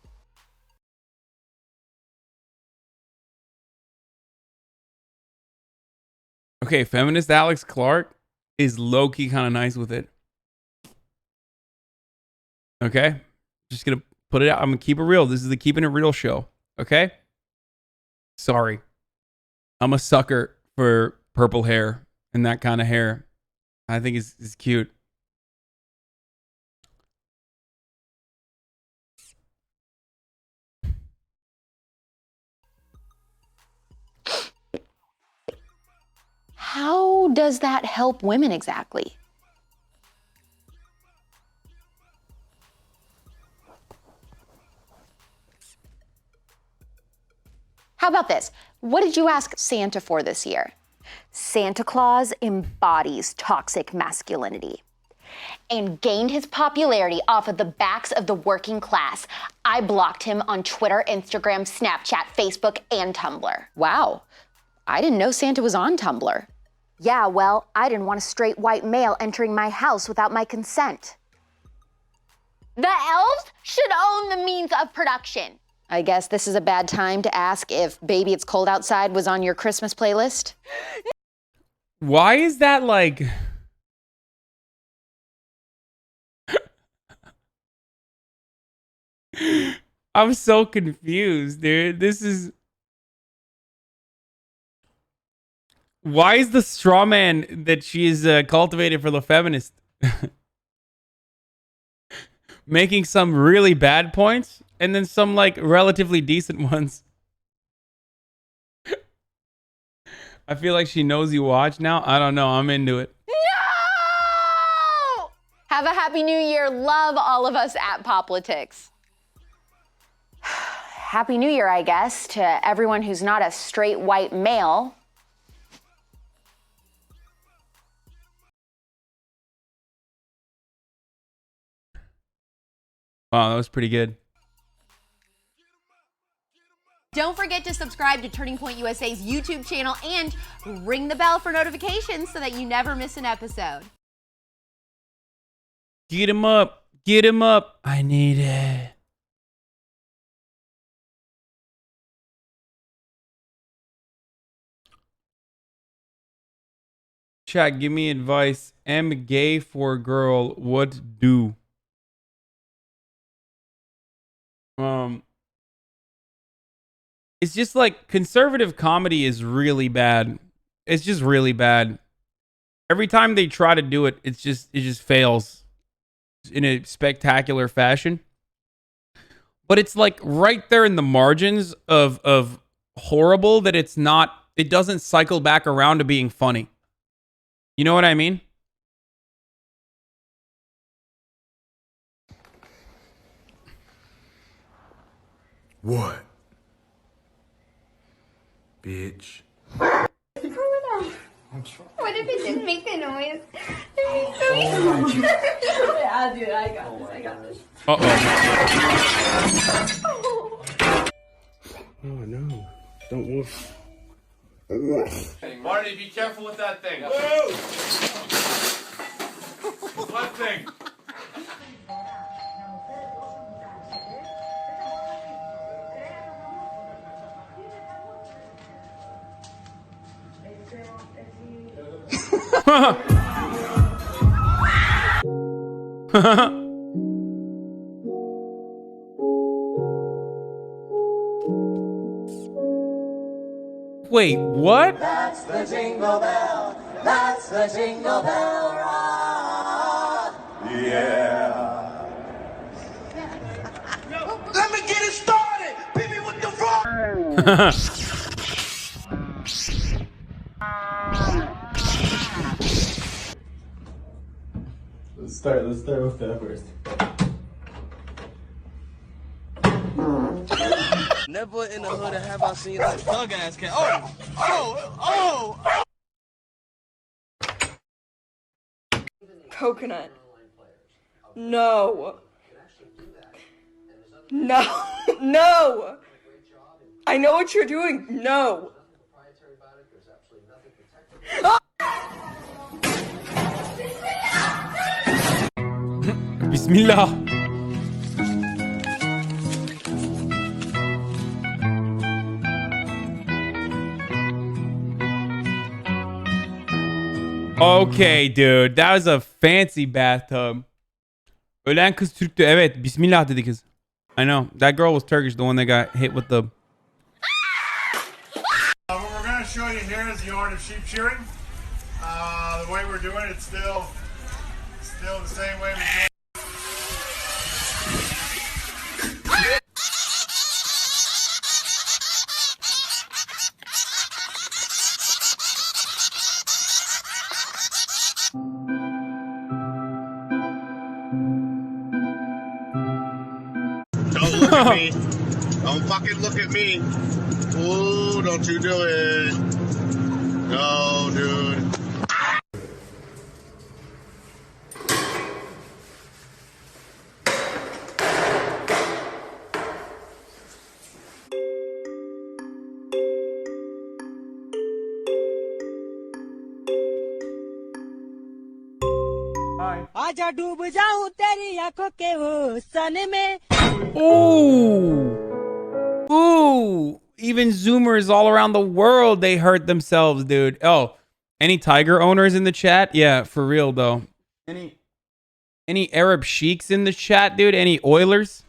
Okay, feminist Alex Clark is low-key kind of nice with it. Okay? Just gonna put it out. I'm gonna keep it real. This is the Keeping It Real show. Okay? Sorry. I'm a sucker for purple hair and that kind of hair. I think it's cute. How does that help women exactly? How about this? What did you ask Santa for this year? Santa Claus embodies toxic masculinity and gained his popularity off of the backs of the working class. I blocked him on Twitter, Instagram, Snapchat, Facebook, and Tumblr. Wow, I didn't know Santa was on Tumblr. Yeah, well, I didn't want a straight white male entering my house without my consent. The elves should own the means of production. I guess this is a bad time to ask if Baby It's Cold Outside was on your Christmas playlist. Why is that like... I'm so confused, dude. This is... Why is the straw man that she is cultivated for the feminist making some really bad points and then some like relatively decent ones? I feel like she knows you watch now. I don't know. I'm into it. No! Have a happy new year. Love all of us at Poplitics. Happy New Year, I guess, to everyone who's not a straight white male. Wow, that was pretty good. Don't forget to subscribe to Turning Point USA's YouTube channel and ring the bell for notifications so that you never miss an episode. Get him up. Get him up. I need it. Chat, give me advice. Am gay for a girl. What do? It's just like conservative comedy is really bad. It's just really bad. Every time they try to do it, it just fails in a spectacular fashion. But it's like right there in the margins of horrible that it doesn't cycle back around to being funny. You know what I mean? What? Bitch. What if it didn't make the noise? Yeah, dude, I got this. Oh no. Don't move. Marty, be careful with that thing. What thing? Wait, what? That's the jingle bell. That's the jingle bell rock. Yeah. Let me get it started. Baby with the rock. Let's start with that first. Never in the hood have I seen a thug ass cat. Oh! Coconut. No. No. No. I know what you're doing. No. Bismillah. Okay, dude. That was a fancy bathtub. Ölen kız Türktü. Evet. Bismillah dedi kız. I know. That girl was Turkish. The one that got hit with the... What we're going to show you here is the art of sheep shearing. The way we're doing it, still the same way we do it. Don't look at me. Don't fucking look at me. Ooh, don't you do it. No, dude. आजा डूब जाऊं तेरी आंखों के वो सन में. Ooh. Even Zoomers all around the world, they hurt themselves, dude. Oh, any Tiger owners in the chat? Yeah, for real, though. Any Arab sheiks in the chat, dude? Any Oilers?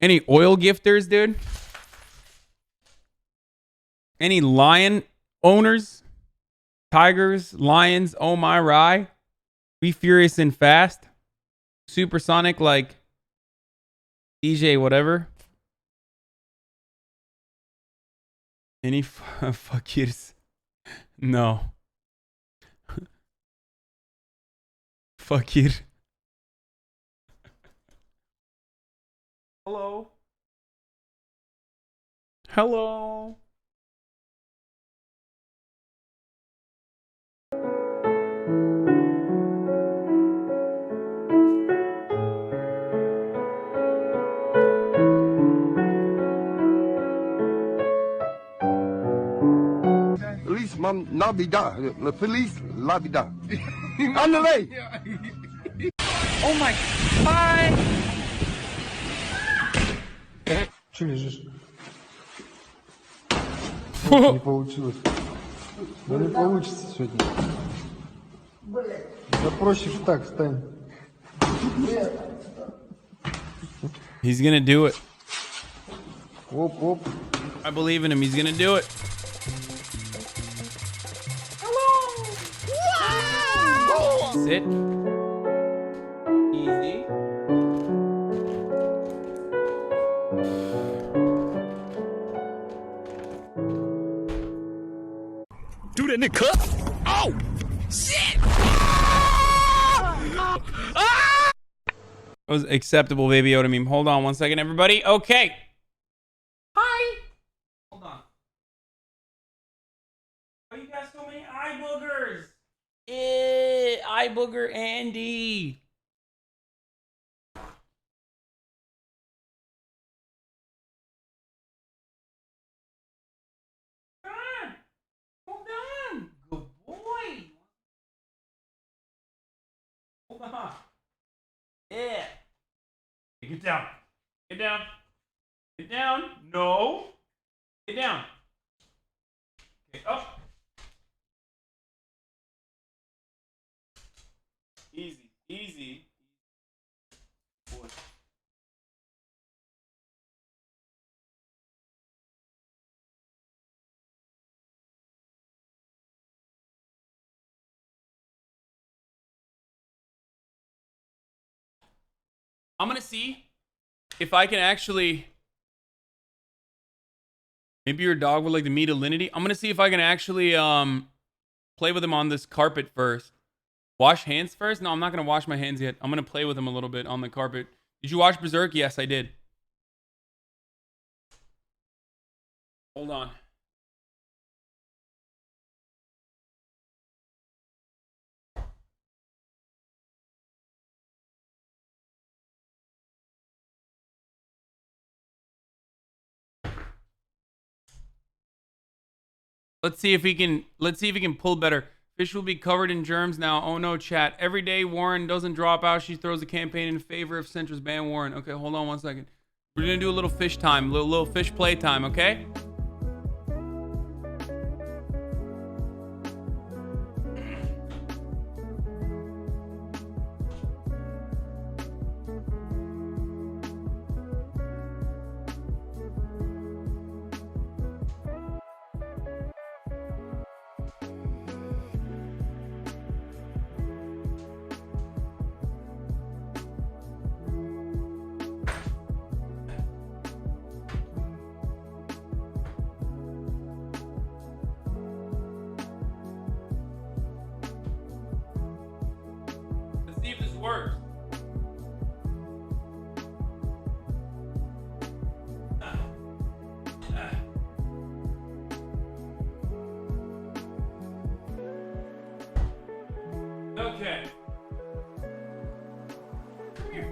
Any oil gifters, dude? Any lion owners? Tigers, lions, oh my rye. Be furious and fast. Supersonic like DJ whatever. Any fakirs? No. Fakir. Hello. Hello. Police, mom, la vida. The police, la vida. On the way. Oh my. Bye. Че лежишь? Не получилось. Да не получится сегодня. Да проще ж так, встань. He's gonna do it. Оп, оп. I believe in him. He's gonna do it. Sit. Easy. Dude, that nigga cut. Oh! Shit! That was acceptable Baby Yoda meme. Hold on one second, everybody. Okay. Hi. Hold on. Oh, you got so many eye boogers. Eye booger Andy. Hold on. Good boy. Hold on. Yeah. Get down. Get down. Get down. No. Get down. Okay, up. Easy. Easy. Boy. I'm gonna see if I can actually. Maybe your dog would like to meet Alinity. I'm gonna see if I can actually play with him on this carpet first. Wash hands first? No, I'm not gonna wash my hands yet. I'm gonna play with him a little bit on the carpet. Did you watch Berserk? Yes, I did. Hold on. Let's see if he can pull better. Fish will be covered in germs now. Oh no, chat. Every day Warren doesn't drop out. She throws a campaign in favor of Centra's ban Warren. Okay, hold on one second. We're gonna do a little fish time, little fish play time, okay? Let's see if this works. Okay. Come here.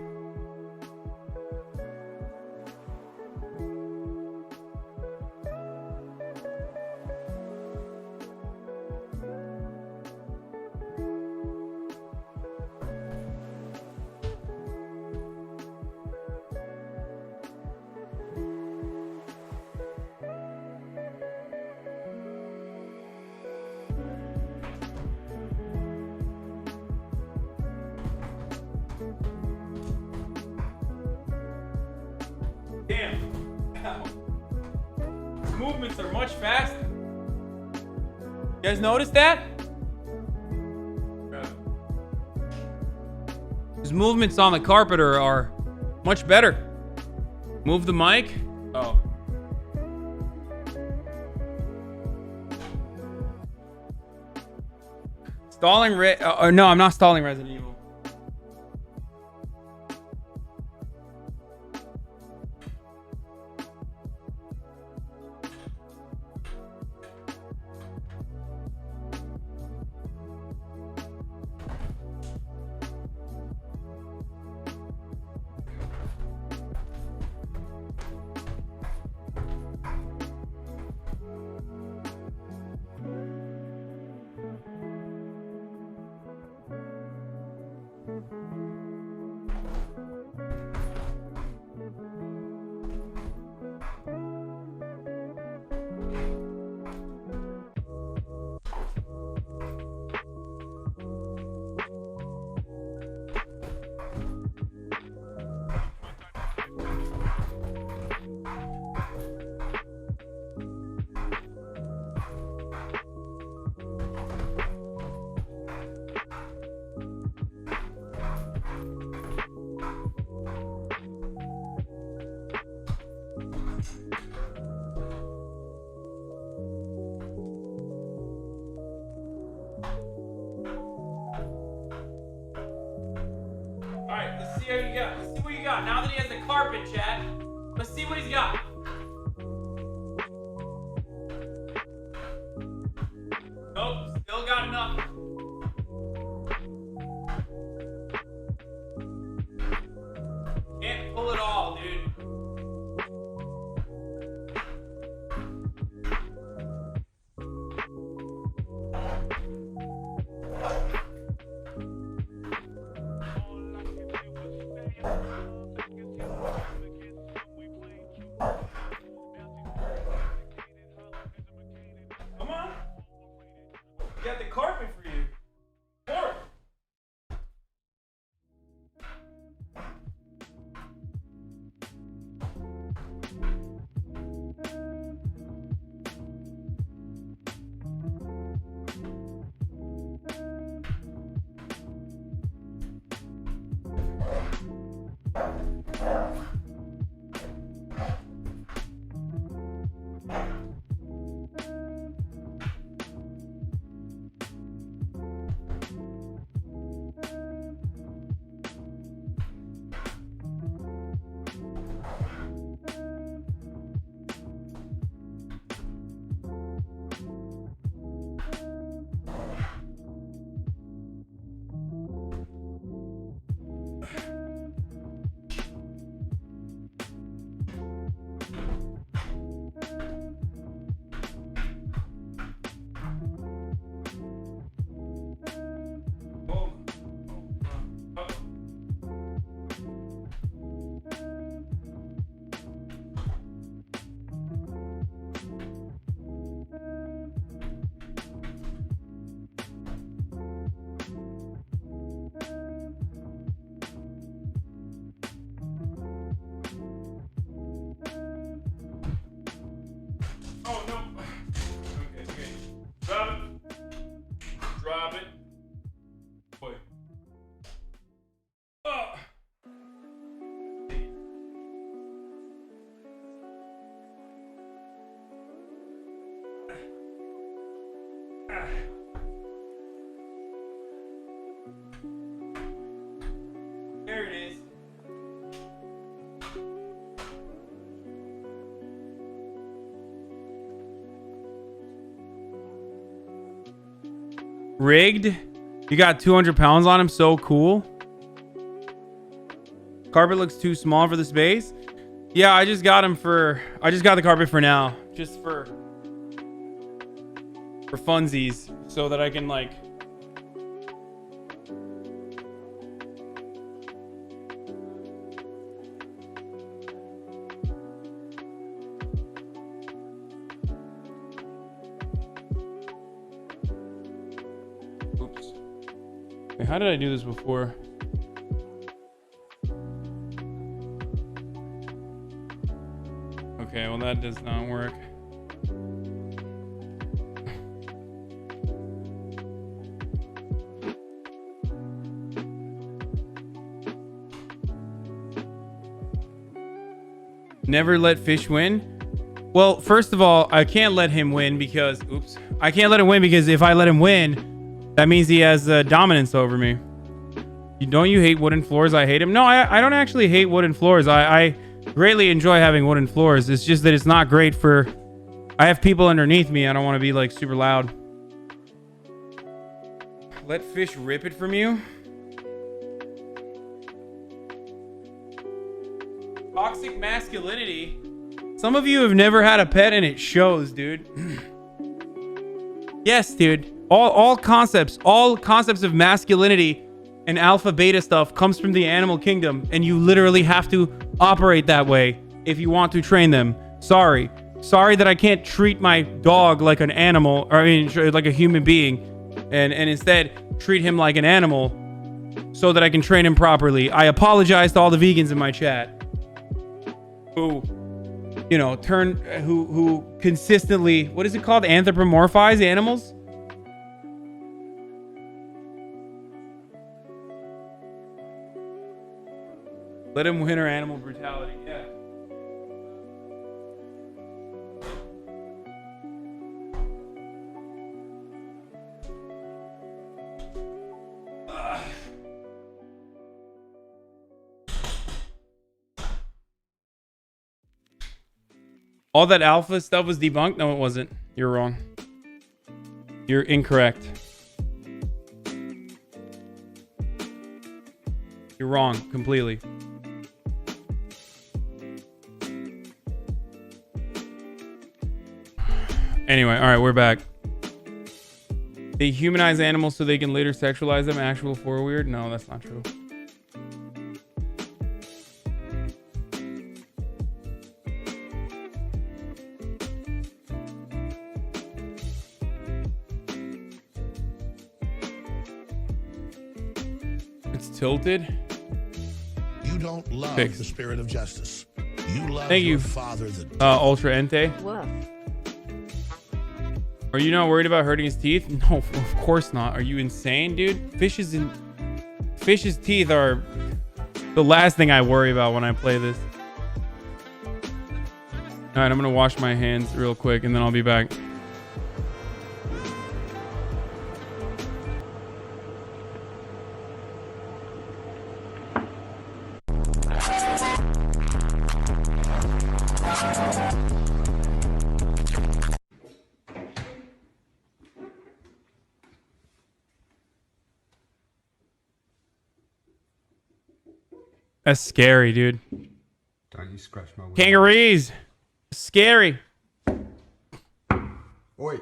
Damn. Ow. His movements are much faster. You guys notice that? His movements on the carpet are much better. Move the mic. Oh. Stalling no, I'm not stalling Resident Evil. got. Now that he has the carpet, chat, let's see what he's got. Nope, still got nothing. Can't pull it all, dude. Come on. Got the carpet for you. Pour it. Oh no. Okay. Drop it. Drop it. Boy. Oh. There it is. Rigged. You got 200 pounds on him. So cool. Carpet looks too small for the space. Yeah, I just got the carpet for now. Just for funsies. So that I can like. Oops. Wait, how did I do this before? Okay, well that does not work. Never let fish win. Well, first of all, I can't let him win because, oops. I can't let him win because if I let him win, that means he has dominance over me. Don't you hate wooden floors? I hate him. No, I don't actually hate wooden floors. I greatly enjoy having wooden floors. It's just that it's not great for... I have people underneath me. I don't want to be like super loud. Let fish rip it from you? Toxic masculinity. Some of you have never had a pet and it shows, dude. Yes, dude. All concepts of masculinity and alpha beta stuff comes from the animal kingdom, and you literally have to operate that way if you want to train them. Sorry that I can't treat my dog like an animal, or I mean like a human being, and instead treat him like an animal so that I can train him properly. I apologize to all the vegans in my chat who, you know, who consistently, what is it called, anthropomorphize animals. Let him win our animal brutality. Yeah. All that alpha stuff was debunked? No, it wasn't. You're wrong. You're incorrect. You're wrong completely. Anyway, all right, we're back. They humanize animals so they can later sexualize them. Actual for weird? No, that's not true. It's tilted. You don't love Fixed. the spirit of justice. You love Thank your you. father, the Ultra Ente. Woof. Are you not worried about hurting his teeth? No, of course not. Are you insane, dude? Fish's teeth are the last thing I worry about when I play this. All right, I'm gonna wash my hands real quick and then I'll be back. That's scary, dude. Don't you scratch my window. Kangaroos. Scary. Oi.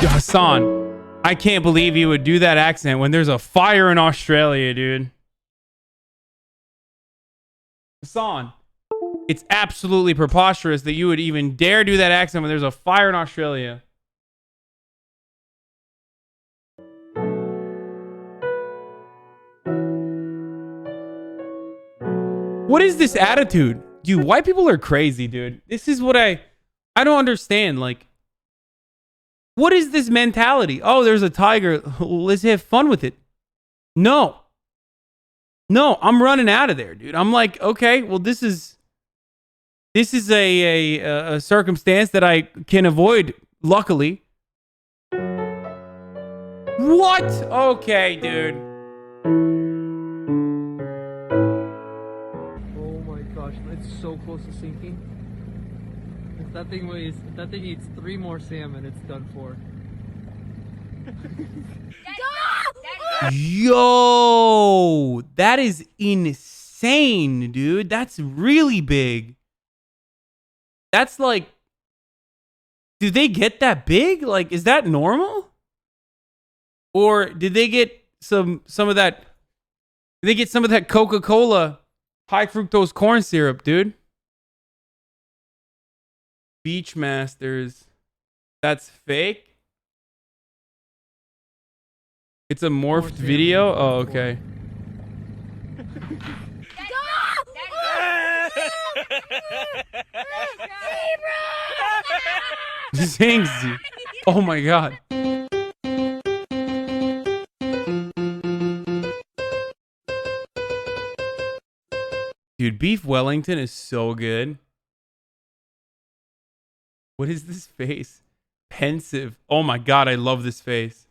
Hassan, I can't believe you would do that accent when there's a fire in Australia, dude. Hassan, it's absolutely preposterous that you would even dare do that accent when there's a fire in Australia. What is this attitude? Dude, white people are crazy, dude. This is what I don't understand. Like, what is this mentality? Oh, there's a tiger. Let's have fun with it. No. No, I'm running out of there, dude. I'm like, okay, well, this is a circumstance that I can avoid, luckily. What? Okay, dude. Oh my gosh, it's so close to sinking. If that thing eats 3 more salmon, it's done for. Yo, that is insane, dude. That's really big. That's like, do they get that big? Like, is that normal? Or did they get some of that? Did they get some of that Coca-Cola high fructose corn syrup, dude? Beachmasters. That's fake. It's a morphed video? Oh, okay. Zings. Oh my god. Dude, beef Wellington is so good. What is this face? Pensive. Oh my god, I love this face.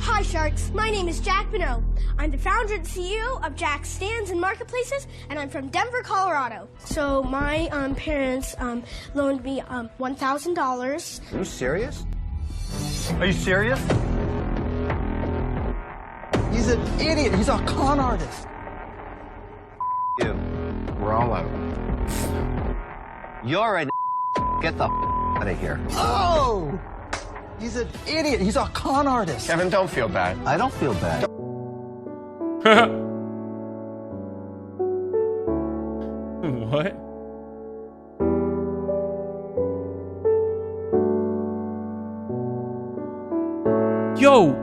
Hi Sharks, my name is Jack Bonneau. I'm the founder and CEO of Jack's Stands and Marketplaces, and I'm from Denver, Colorado. So my parents loaned me $1,000. Are you serious? Are you serious? He's an idiot. He's a con artist. You. We're all out. You're an get the out of here. Oh! He's an idiot. He's a con artist. Kevin, don't feel bad. I don't feel bad. What? Yo,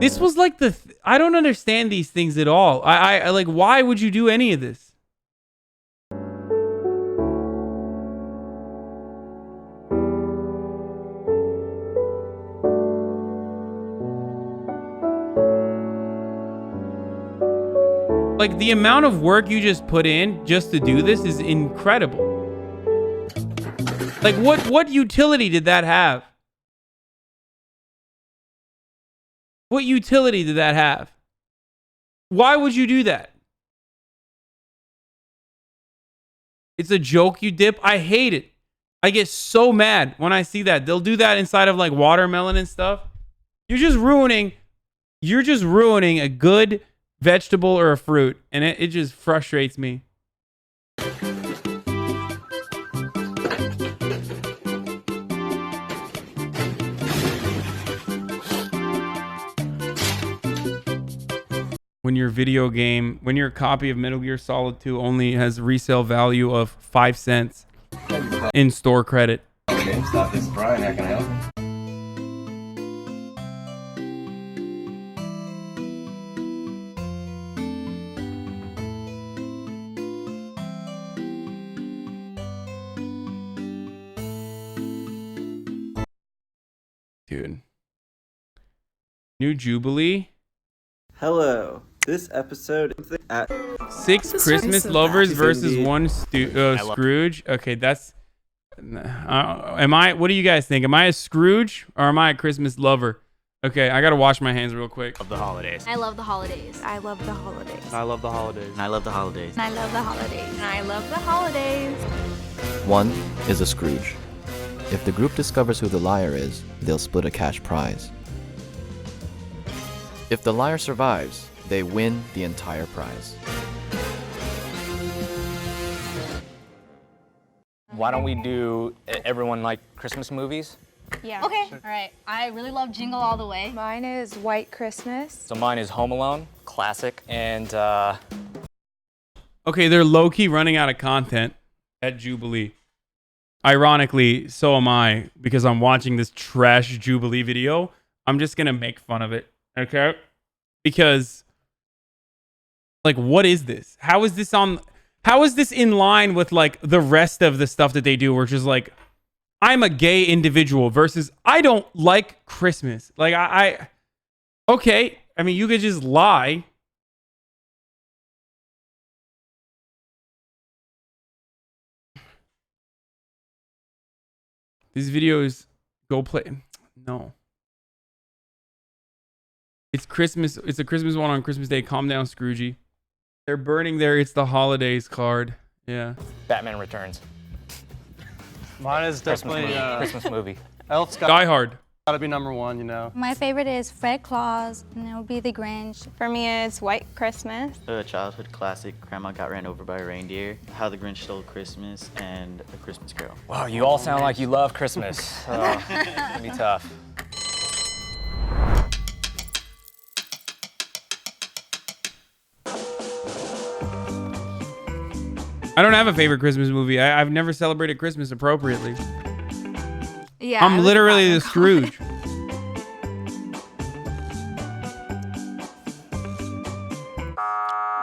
this was like I don't understand these things at all. I like, why would you do any of this? like the amount of work you just put in just to do this is incredible. Like what utility did that have? What utility did that have? Why would you do that? It's a joke you dip. I hate it. I get so mad when I see that. They'll do that inside of like watermelon and stuff. You're just ruining a good vegetable or a fruit, and it just frustrates me. When your copy of Metal Gear Solid 2 only has resale value of 5 cents in store credit. GameStop, this is Brian. How can I help you? Dude. New Jubilee. Hello. This episode at 6 Christmas lovers versus 1 Scrooge. Okay, that's. What do you guys think? Am I a Scrooge or am I a Christmas lover? Okay, I gotta wash my hands real quick. Of the holidays. I love the holidays. I love the holidays. I love the holidays. And I love the holidays. And I love the holidays. And I love the holidays. One is a Scrooge. If the group discovers who the liar is, they'll split a cash prize. If the liar survives, they win the entire prize. Why don't we do everyone like Christmas movies? Yeah. Okay. All right. I really love Jingle All the Way. Mine is White Christmas. So mine is Home Alone, classic, and Okay, they're low-key running out of content at Jubilee. Ironically, so am I, because I'm watching this trash Jubilee video. I'm just gonna make fun of it, okay? Because, like, what is this? How is this in line with, like, the rest of the stuff that they do, which is, like, I'm a gay individual versus I don't like Christmas. Like, okay, I mean, you could just lie. These videos go play. No. It's Christmas. It's a Christmas one on Christmas Day. Calm down, Scroogey. They're burning their It's the Holidays card. Yeah. Batman Returns. Mine is definitely Christmas movie. Elf's Die Hard. Gotta be number one, you know. My favorite is Fred Claus, and it would be The Grinch. For me, it's White Christmas. A childhood classic, Grandma Got Ran Over by a Reindeer, How the Grinch Stole Christmas, and A Christmas Carol. Wow, you all sound like you love Christmas. It's gonna be tough. I don't have a favorite Christmas movie. I've never celebrated Christmas appropriately. Yeah, I'm literally the Scrooge.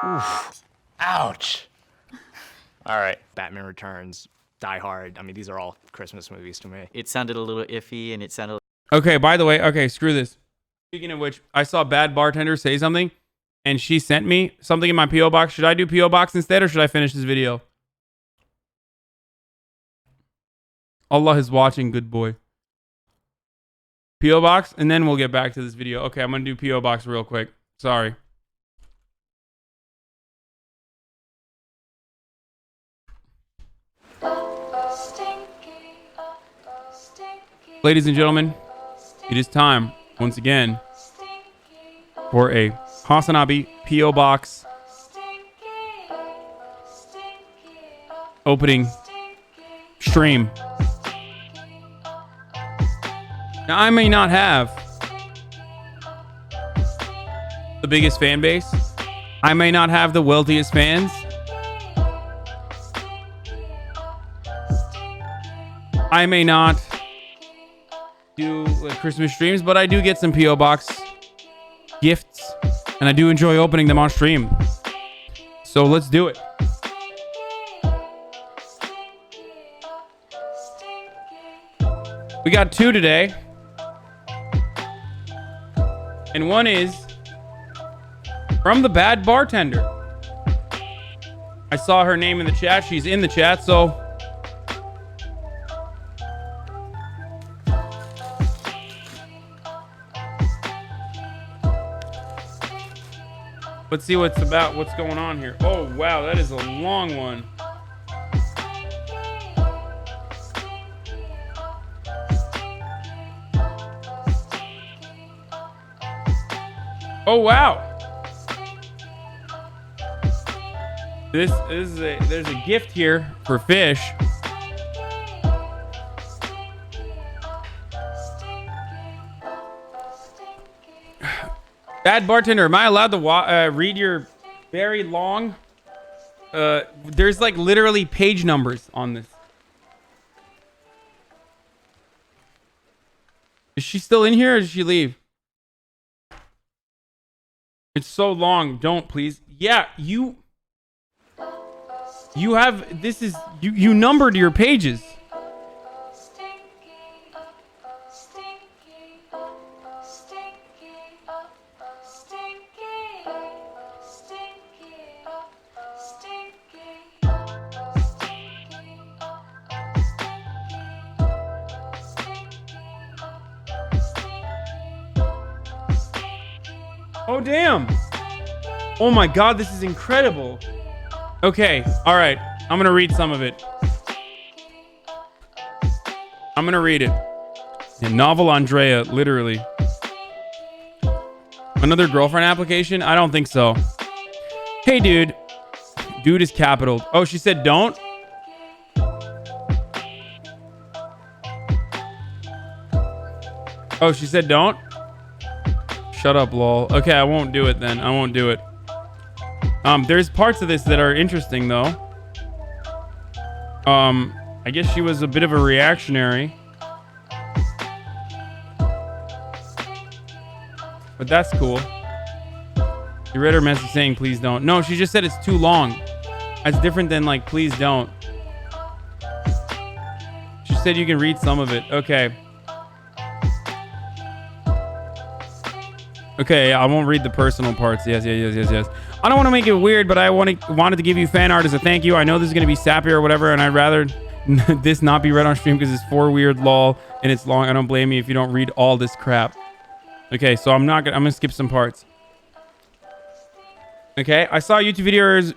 Oof. Ouch. All right, Batman Returns, Die Hard. I mean, these are all Christmas movies to me. It sounded a little iffy, and it sounded. Okay, by the way, okay, screw this. Speaking of which, I saw Bad Bartender say something, and she sent me something in my P.O. box. Should I do P.O. box instead, or should I finish this video? Allah is watching, good boy. P.O. box, and then we'll get back to this video. Okay, I'm going to do P.O. box real quick. Sorry. Ladies and gentlemen, it is time, once again, for a HasanAbi P.O. box opening stream. Now, I may not have the biggest fan base. I may not have the wealthiest fans. I may not do Christmas streams, but I do get some P.O. box gifts, and I do enjoy opening them on stream. So let's do it. We got 2 today. And one is from the Bad Bartender. I saw her name in the chat. She's in the chat, so... Let's see what's going on here. Oh, wow, that is a long one. Oh, wow. There's a gift here for Fish. Bad bartender, am I allowed to read your very long? There's like literally page numbers on this. Is she still in here or did she leave? It's so long. Don't, please. Yeah, you have, this is, you numbered your pages. Oh, damn. Oh my God, this is incredible. Okay, all right. I'm going to read some of it. I'm going to read it. Yeah, novel Andrea, literally. Another girlfriend application? I don't think so. Hey, dude. Dude is capital. Oh, she said don't? Oh, she said don't? Shut up, lol. Okay, I won't do it then. I won't do it. There's parts of this that are interesting, though. I guess she was a bit of a reactionary. But that's cool. You read her message saying, please don't. No, she just said it's too long. That's different than, like, please don't. She said you can read some of it. Okay. Okay, I won't read the personal parts. Yes. I don't want to make it weird, but I wanted to give you fan art as a thank you. I know this is going to be sappy or whatever, and I'd rather this not be read on stream because it's for weird lol and it's long. I don't blame you if you don't read all this crap. Okay, so I'm going to skip some parts. Okay, I saw YouTube videos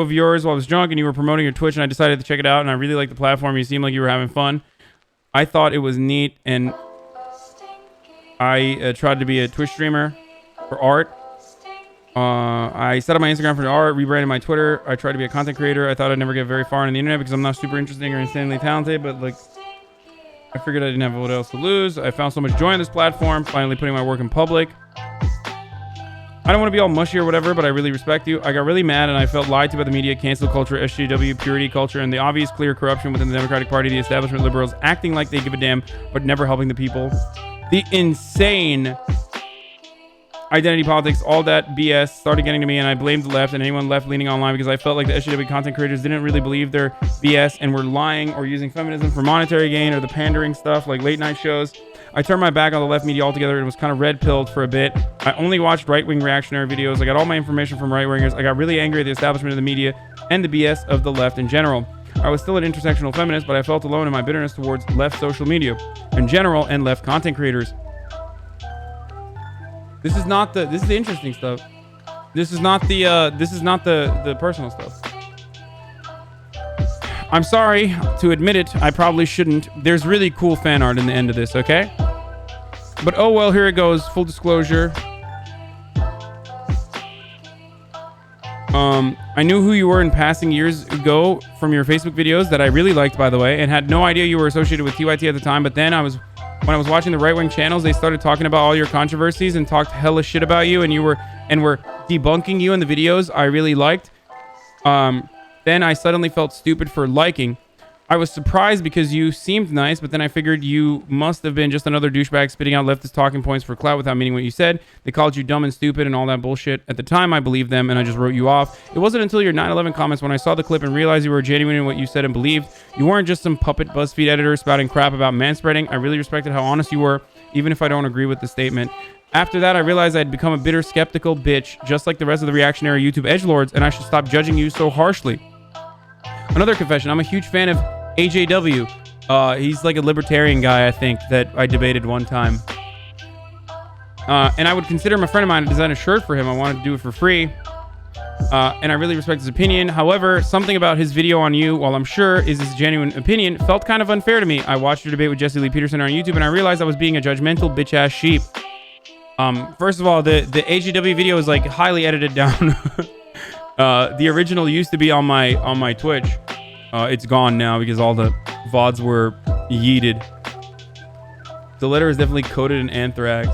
of yours while I was drunk and you were promoting your Twitch and I decided to check it out and I really liked the platform. You seemed like you were having fun. I thought it was neat and I tried to be a Twitch streamer for art. I set up my Instagram for art, rebranded my Twitter. I tried to be a content creator. I thought I'd never get very far on the internet because I'm not super interesting or insanely talented, but like I figured I didn't have what else to lose. I found so much joy on this platform, finally putting my work in public. I don't want to be all mushy or whatever, but I really respect you. I got really mad and I felt lied to by the media, cancel culture, SJW, purity culture, and the obvious clear corruption within the Democratic Party, the establishment, liberals acting like they give a damn, but never helping the people. The insane identity politics, all that BS started getting to me, and I blamed the left and anyone left leaning online because I felt like the SJW content creators didn't really believe their BS and were lying or using feminism for monetary gain or the pandering stuff like late night shows. I turned my back on the left media altogether and was kind of red-pilled for a bit. I only watched right-wing reactionary videos. I got all my information from right-wingers. I got really angry at the establishment of the media and the BS of the left in general. I was still an intersectional feminist, but I felt alone in my bitterness towards left social media in general and left content creators. This is the interesting stuff. This is not the personal stuff. I'm sorry to admit it. I probably shouldn't. There's really cool fan art in the end of this, okay? But oh well, here it goes. Full disclosure. I knew who you were in passing years ago from your Facebook videos that I really liked, by the way, and had no idea you were associated with TYT at the time. But then when I was watching the right-wing channels, they started talking about all your controversies and talked hella shit about you, and were debunking you in the videos I really liked. Then I suddenly felt stupid for liking. I was surprised because you seemed nice, but then I figured you must have been just another douchebag spitting out leftist talking points for clout without meaning what you said. They called you dumb and stupid and all that bullshit. At the time, I believed them, and I just wrote you off. It wasn't until your 9/11 comments when I saw the clip and realized you were genuine in what you said and believed. You weren't just some puppet BuzzFeed editor spouting crap about manspreading. I really respected how honest you were, even if I don't agree with the statement. After that, I realized I'd become a bitter, skeptical bitch, just like the rest of the reactionary YouTube edgelords, and I should stop judging you so harshly. Another confession. I'm a huge fan of AJW. He's like a libertarian guy, I think, that I debated one time. And I would consider him a friend of mine to design a shirt for him. I wanted to do it for free. And I really respect his opinion. However, something about his video on you, while I'm sure is his genuine opinion, felt kind of unfair to me. I watched your debate with Jesse Lee Peterson on YouTube, and I realized I was being a judgmental bitch-ass sheep. First of all, the AGW video is like highly edited down. The original used to be on my Twitch. It's gone now because all the VODs were yeeted. The letter is definitely coated in anthrax.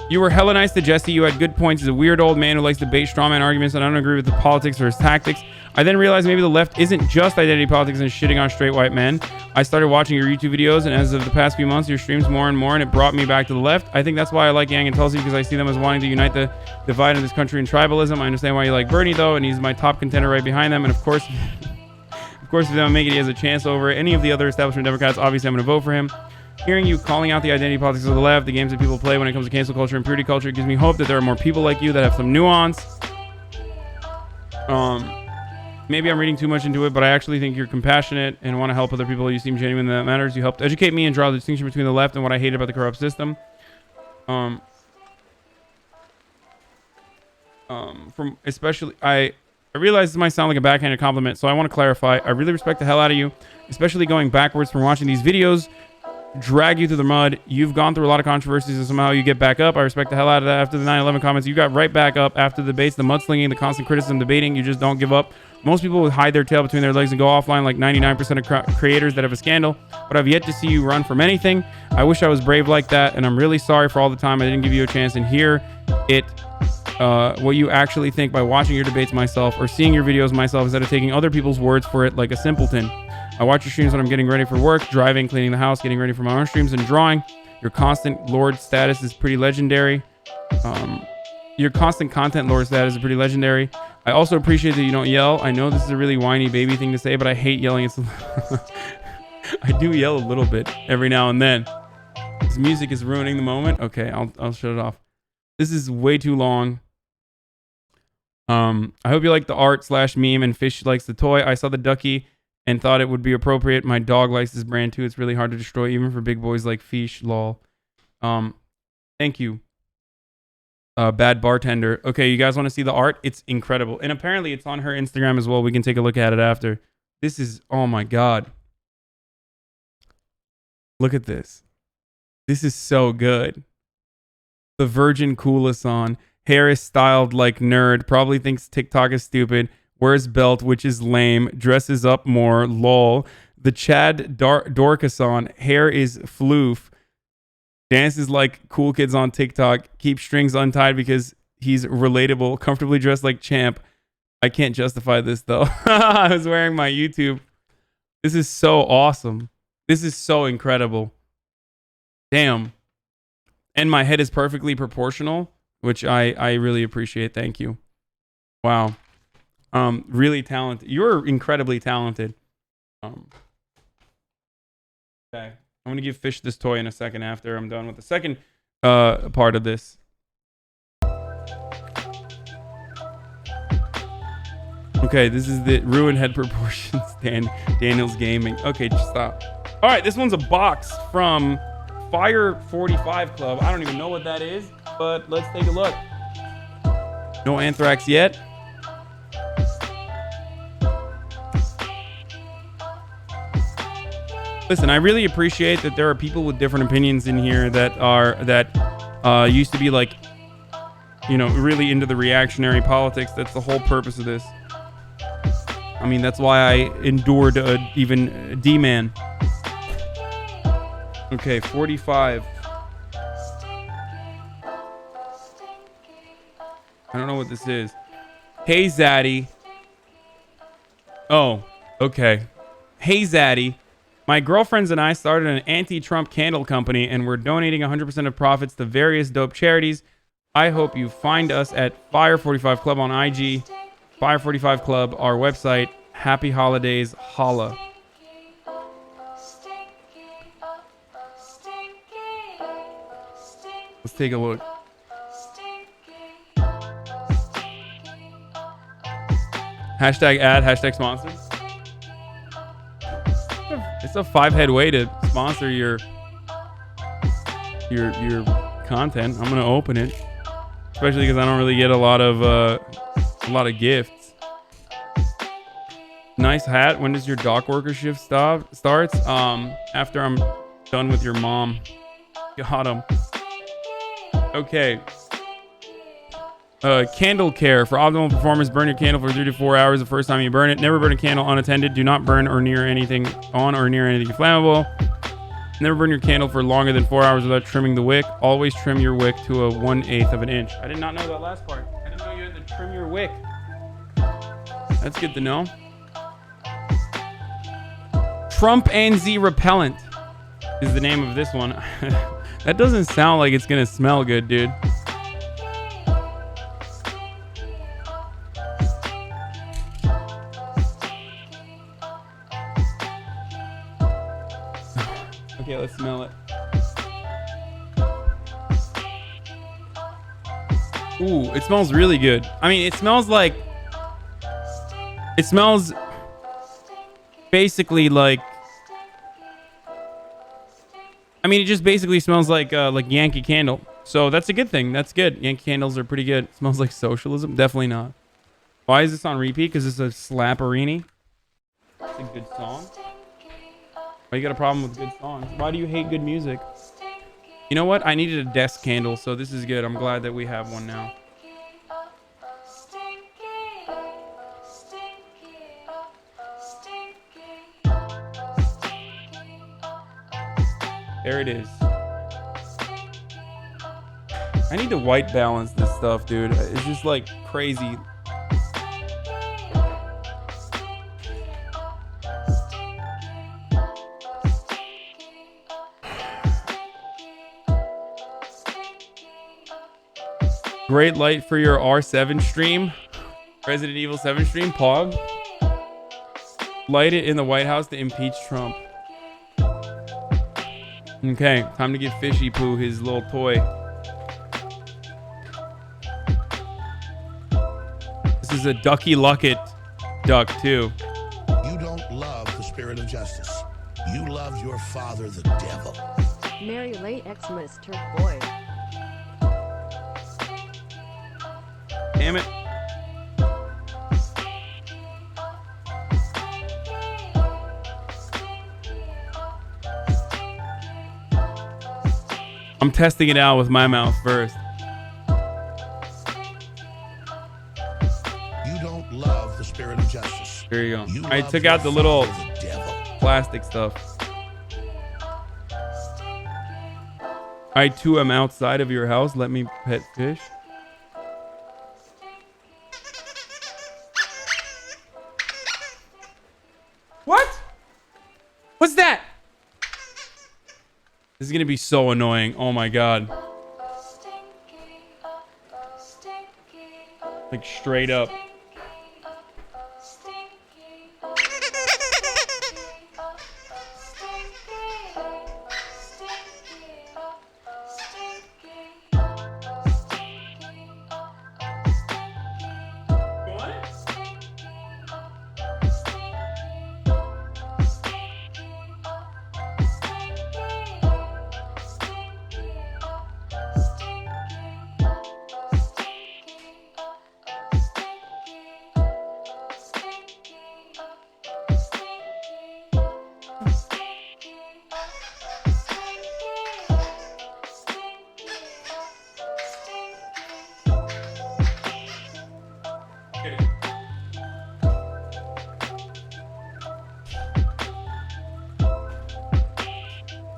You were hella nice to Jesse. You had good points. He's a weird old man who likes to debate strawman arguments, and I don't agree with the politics or his tactics. I then realized maybe the left isn't just identity politics and shitting on straight white men. I started watching your YouTube videos, and as of the past few months, your streams more and more, and it brought me back to the left. I think that's why I like Yang and Tulsi, because I see them as wanting to unite the divide in this country and tribalism. I understand why you like Bernie, though, and he's my top contender right behind them. And of course, if they don't make it, he has a chance over any of the other establishment Democrats. Obviously, I'm going to vote for him. Hearing you calling out the identity politics of the left, the games that people play when it comes to cancel culture and purity culture, gives me hope that there are more people like you that have some nuance. Maybe I'm reading too much into it, but I actually think you're compassionate and want to help other people. You seem genuine, that matters. You helped educate me and draw the distinction between the left and what I hate about the corrupt system. I realize this might sound like a backhanded compliment, so I want to clarify. I really respect the hell out of you, especially going backwards from watching these videos drag you through the mud. You've gone through a lot of controversies and somehow you get back up. I respect the hell out of that. After the 9/11 comments, you got right back up. After the debates, the mudslinging, the constant criticism, debating, you just don't give up. Most people would hide their tail between their legs and go offline like 99% of creators that have a scandal, but I've yet to see you run from anything. I wish I was brave like that, and I'm really sorry for all the time I didn't give you a chance and hear it, what you actually think by watching your debates myself or seeing your videos myself instead of taking other people's words for it like a simpleton. I watch your streams when I'm getting ready for work, driving, cleaning the house, getting ready for my own streams, and drawing. Your constant Lord status is pretty legendary. Your constant content Lord status is pretty legendary. I also appreciate that you don't yell. I know this is a really whiny baby thing to say, but I hate yelling. I do yell a little bit every now and then. This music is ruining the moment. Okay, I'll shut it off. This is way too long. I hope you like the art / meme and Fish likes the toy. I saw the ducky and thought it would be appropriate. My dog likes this brand too. It's really hard to destroy even for big boys like Fish. Lol. Thank you. Bad bartender. Okay, you guys want to see the art? It's incredible. And apparently it's on her Instagram as well. We can take a look at it after. This is, oh my God. Look at this. This is so good. The Virgin Coolason. Hair is styled like nerd. Probably thinks TikTok is stupid. Wears belt, which is lame. Dresses up more. Lol. The Chad Dorkason. Hair is floof. Dances like cool kids on TikTok. Keeps strings untied because he's relatable. Comfortably dressed like champ. I can't justify this though. I was wearing my YouTube. This is so awesome. This is so incredible. Damn. And my head is perfectly proportional, which I really appreciate. Thank you. Wow. Really talented. You're incredibly talented. Okay. I'm going to give Fish this toy in a second after I'm done with the second part of this. Okay, this is the ruined head proportions. Daniel's Gaming. Okay, just stop. All right, this one's a box from Fire 45 Club. I don't even know what that is, but let's take a look. No anthrax yet. Listen, I really appreciate that there are people with different opinions in here that used to be like, you know, really into the reactionary politics. That's the whole purpose of this. I mean, that's why I endured even D-Man. Okay, 45. I don't know what this is. Hey, Zaddy. Oh, okay. Hey, Zaddy. My girlfriends and I started an anti-Trump candle company and we're donating 100% of profits to various dope charities. I hope you find us at Fire 45 Club on IG. Fire 45 Club, our website. Happy holidays, holla. Let's take a look. Hashtag ad, hashtag sponsors. It's a 5-head way to sponsor your content. I'm gonna open it, especially because I don't really get a lot of gifts. Nice hat. When does your dock worker shift starts? After I'm done with your mom. Got him. Okay. Candle care. For optimal performance, burn your candle for 3 to 4 hours the first time you burn it. Never burn a candle unattended. Do not burn or near anything flammable. Never burn your candle for longer than 4 hours without trimming the wick. Always trim your wick to a 1/8 of an inch. I did not know that last part. I didn't know you had to trim your wick. That's good to know. Trump and Z repellent is the name of this one. That doesn't sound like it's gonna smell good, dude. Okay, let's smell it. Ooh, it smells really good. I mean, it smells basically like, I mean, it just basically smells like Yankee Candle. So that's a good thing. That's good. Yankee Candles are pretty good. It smells like socialism. Definitely not. Why is this on repeat? Because it's a slapperini. It's a good song. Why you got a problem with good songs? Why do you hate good music? You know what? I needed a desk candle, so this is good. I'm glad that we have one now. There it is. I need to white balance this stuff, dude. It's just like crazy. Great light for your R7 stream. Resident Evil 7 stream. Pog. Light it in the White House to impeach Trump. Okay, time to give Fishy Poo his little toy. This is a Ducky Luckett duck, too. You don't love the spirit of justice. You love your father, the devil. Mary late Xmas Turk boy. Damn it. I'm testing it out with my mouth first. You don't love the spirit of justice. There you go. You I love took your out the little father, the devil. plastic stuff. I too am outside of your house. Let me pet fish. What? What's that? This is gonna be so annoying. Oh my god. Like straight up.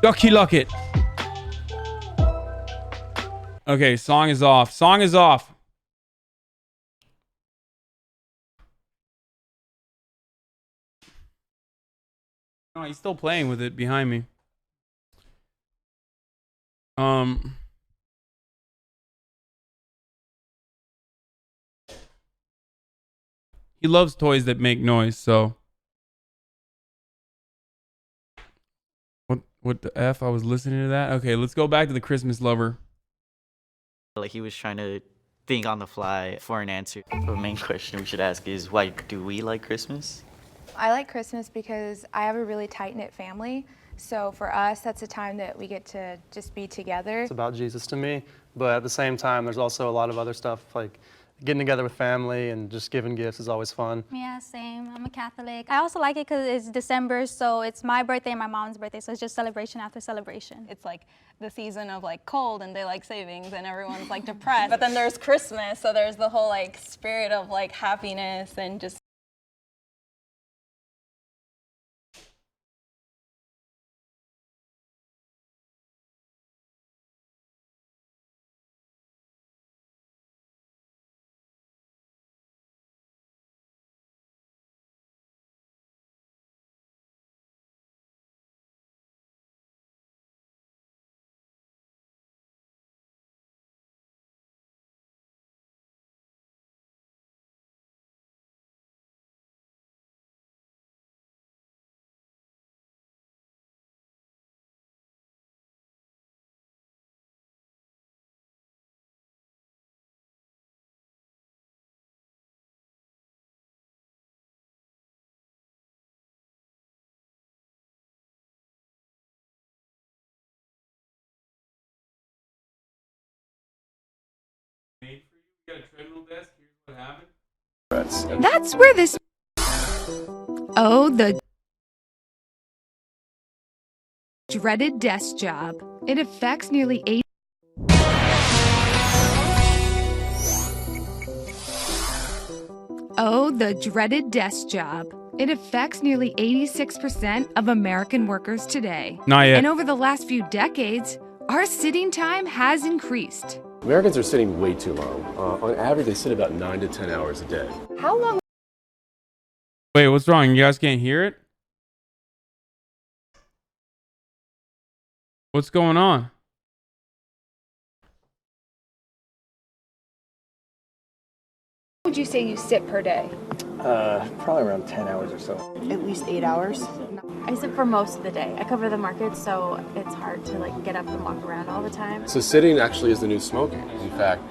Ducky Luckett. Okay, song is off. Song is off. Oh, he's still playing with it behind me. He loves toys that make noise, so. What the F? I was listening to that. Okay, let's go back to the Christmas lover. Like he was trying to think on the fly for an answer. The main question we should ask is, why do we like Christmas? I like Christmas because I have a really tight-knit family. So for us, that's a time that we get to just be together. It's about Jesus to me, but at the same time, there's also a lot of other stuff, like getting together with family and just giving gifts is always fun. Yeah, same. I'm a Catholic. I also like it because it's December, so it's my birthday and my mom's birthday, so it's just celebration after celebration. It's like the season of like cold and daylight savings and everyone's like depressed. But then there's Christmas, so there's the whole like spirit of like happiness and just That's where this. Oh, the dreaded desk job. It affects nearly 80. Oh, the dreaded desk job. It affects nearly 86% of American workers today. Not yet. And over the last few decades, our sitting time has increased. Americans are sitting way too long. On average, they sit about 9 to 10 hours a day. How long? Wait, what's wrong? You guys can't hear it? What's going on? Would you say you sit per day? Probably around 10 hours or so. at least 8 hours. I sit for most of the day. I cover the market, so it's hard to like get up and walk around all the time. So sitting actually is the new smoking. In fact,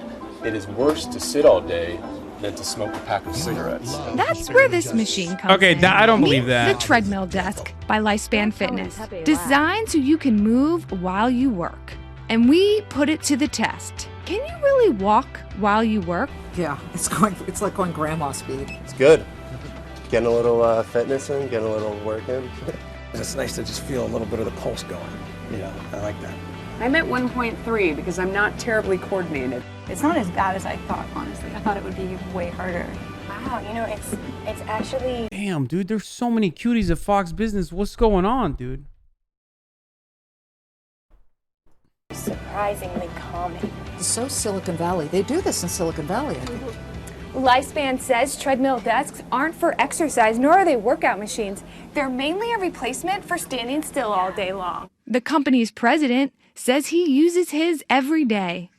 it is worse to sit all day than to smoke a pack of cigarettes. That's where this machine comes Okay, in. I don't believe Meet that. The Treadmill Desk by Lifespan Fitness. Designed so you can move while you work. And we put it to the test. Can you really walk while you work? Yeah, it's like going grandma speed. It's good. Getting a little fitness in, getting a little work in. It's nice to just feel a little bit of the pulse going. You know, I like that. I'm at 1.3 because I'm not terribly coordinated. It's not as bad as I thought, honestly. I thought it would be way harder. Wow, you know, it's actually... Damn, dude, there's so many cuties at Fox Business. What's going on, dude? surprisingly calming. It's so Silicon Valley. They do this in Silicon Valley, I think. Lifespan says treadmill desks aren't for exercise, nor are they workout machines. They're mainly a replacement for standing still all day long. The company's president says he uses his every day.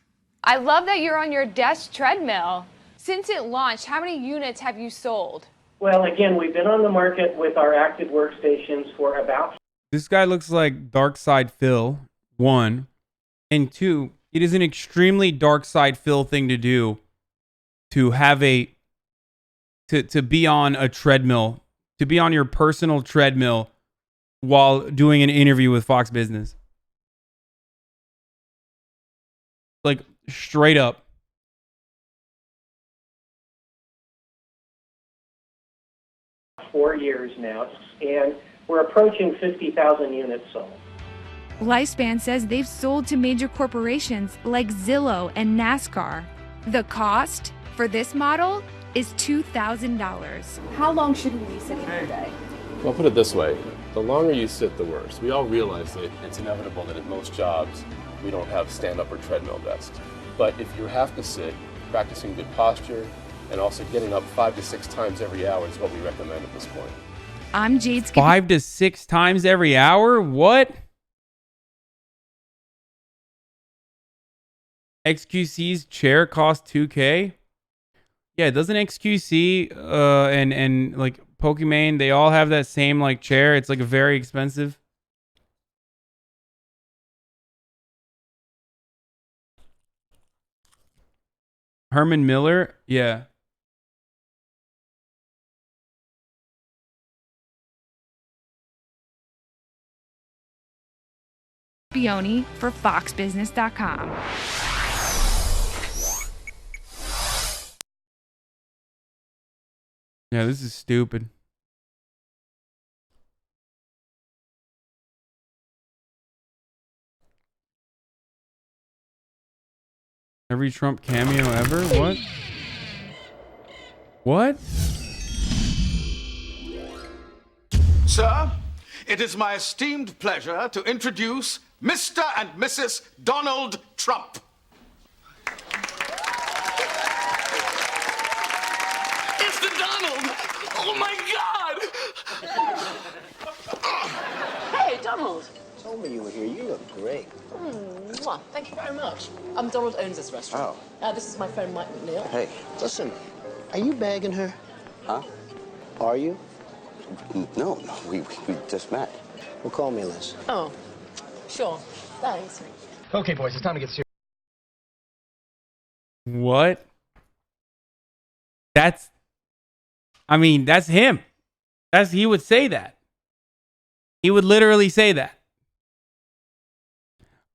I love that you're on your desk treadmill. Since it launched, how many units have you sold? Well, again, we've been on the market with our active workstations for about... This guy looks like Dark Side Phil, 1. And 2, it is an extremely Dark Side Phil thing to do to have to be on a treadmill, to be on your personal treadmill while doing an interview with Fox Business. Like, straight up. ...4 years now, and we're approaching 50,000 units sold. Lifespan says they've sold to major corporations like Zillow and NASCAR. The cost for this model is $2,000. How long should we be sitting per day? Well, I'll put it this way. The longer you sit, the worse. We all realize that it's inevitable that at most jobs, we don't have stand-up or treadmill desks. But if you have to sit, practicing good posture, and also getting up 5 to 6 times every hour is what we recommend at this point. I'm Jade 5 to 6 times every hour? What? XQC's chair costs $2K? Yeah, doesn't XQC and like Pokimane, they all have that same like chair? It's like very expensive. Herman Miller? Yeah. Bioni for FoxBusiness.com. Yeah, this is stupid. Every Trump cameo ever? What? What? Sir, it is my esteemed pleasure to introduce Mr. and Mrs. Donald Trump. It's the Donald! Oh my God! Hey, Donald. Told me you were here. You look great. Mwah. Thank you very much. Donald owns this restaurant. This is my friend Mike McNeil. Hey, listen. Are you bagging her? Huh? Are you? No, we just met. Well, call me, Liz. Oh, sure. Thanks. Okay, boys, it's time to get serious. What? That's, I mean, that's him. He would say that. He would literally say that.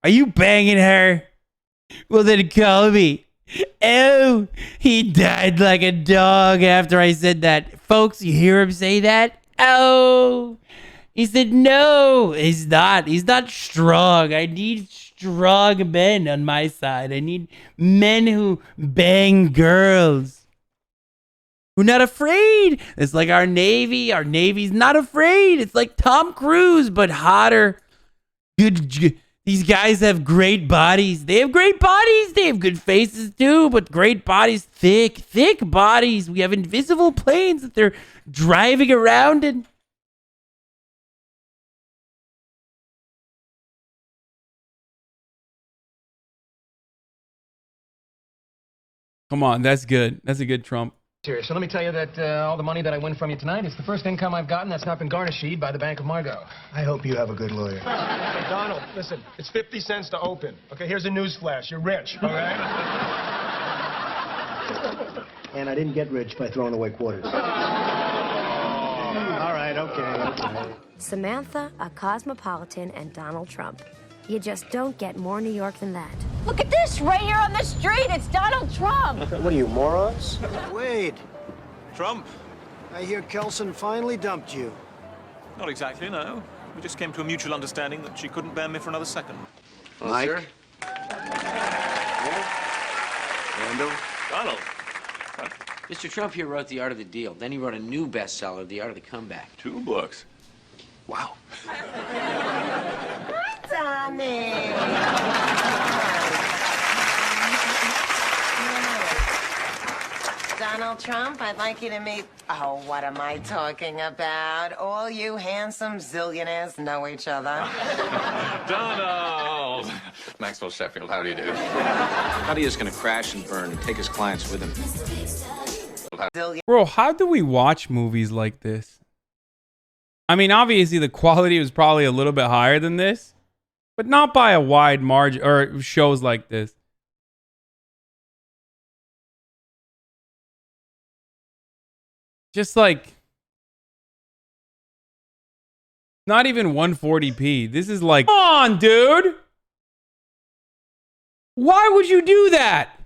Are you banging her? Well, then call me. Oh, he died like a dog after I said that. Folks, you hear him say that? Oh, he said, no, he's not. He's not strong. I need strong men on my side. I need men who bang girls. We're not afraid. It's like our Navy. Our Navy's not afraid. It's like Tom Cruise, but hotter. Good. These guys have great bodies. They have great bodies. They have good faces too, but great bodies. Thick bodies. We have invisible planes that they're driving around in. Come on, that's good. That's a good Trump. Serious. So let me tell you that all the money that I win from you tonight is the first income I've gotten that's not been garnished by the Bank of Margot. I hope you have a good lawyer. Hey, Donald, listen, it's 50 cents to open. Okay, here's a news flash. You're rich, all right? And I didn't get rich by throwing away quarters. All right, okay. Samantha, a cosmopolitan, and Donald Trump. You just don't get more New York than that. Look at this right here on the street. It's Donald Trump. What are you, morons? Wade. Trump? I hear Kelson finally dumped you. Not exactly, no. We just came to a mutual understanding that she couldn't bear me for another second. Mike? Sir? Randall? Donald. Mr. Trump here wrote The Art of the Deal. Then he wrote a new bestseller, The Art of the Comeback. 2 books. Wow. Donald Trump, I'd like you to meet... Oh, what am I talking about? All you handsome zillionaires know each other. Donald! Maxwell Sheffield, how do you do? Claudia's gonna crash and burn and take his clients with him. Bro, how do we watch movies like this? I mean, obviously the quality was probably a little bit higher than this, but not by a wide margin, or shows like this. Just like, not even 140p. This is like, come on, dude. Why would you do that?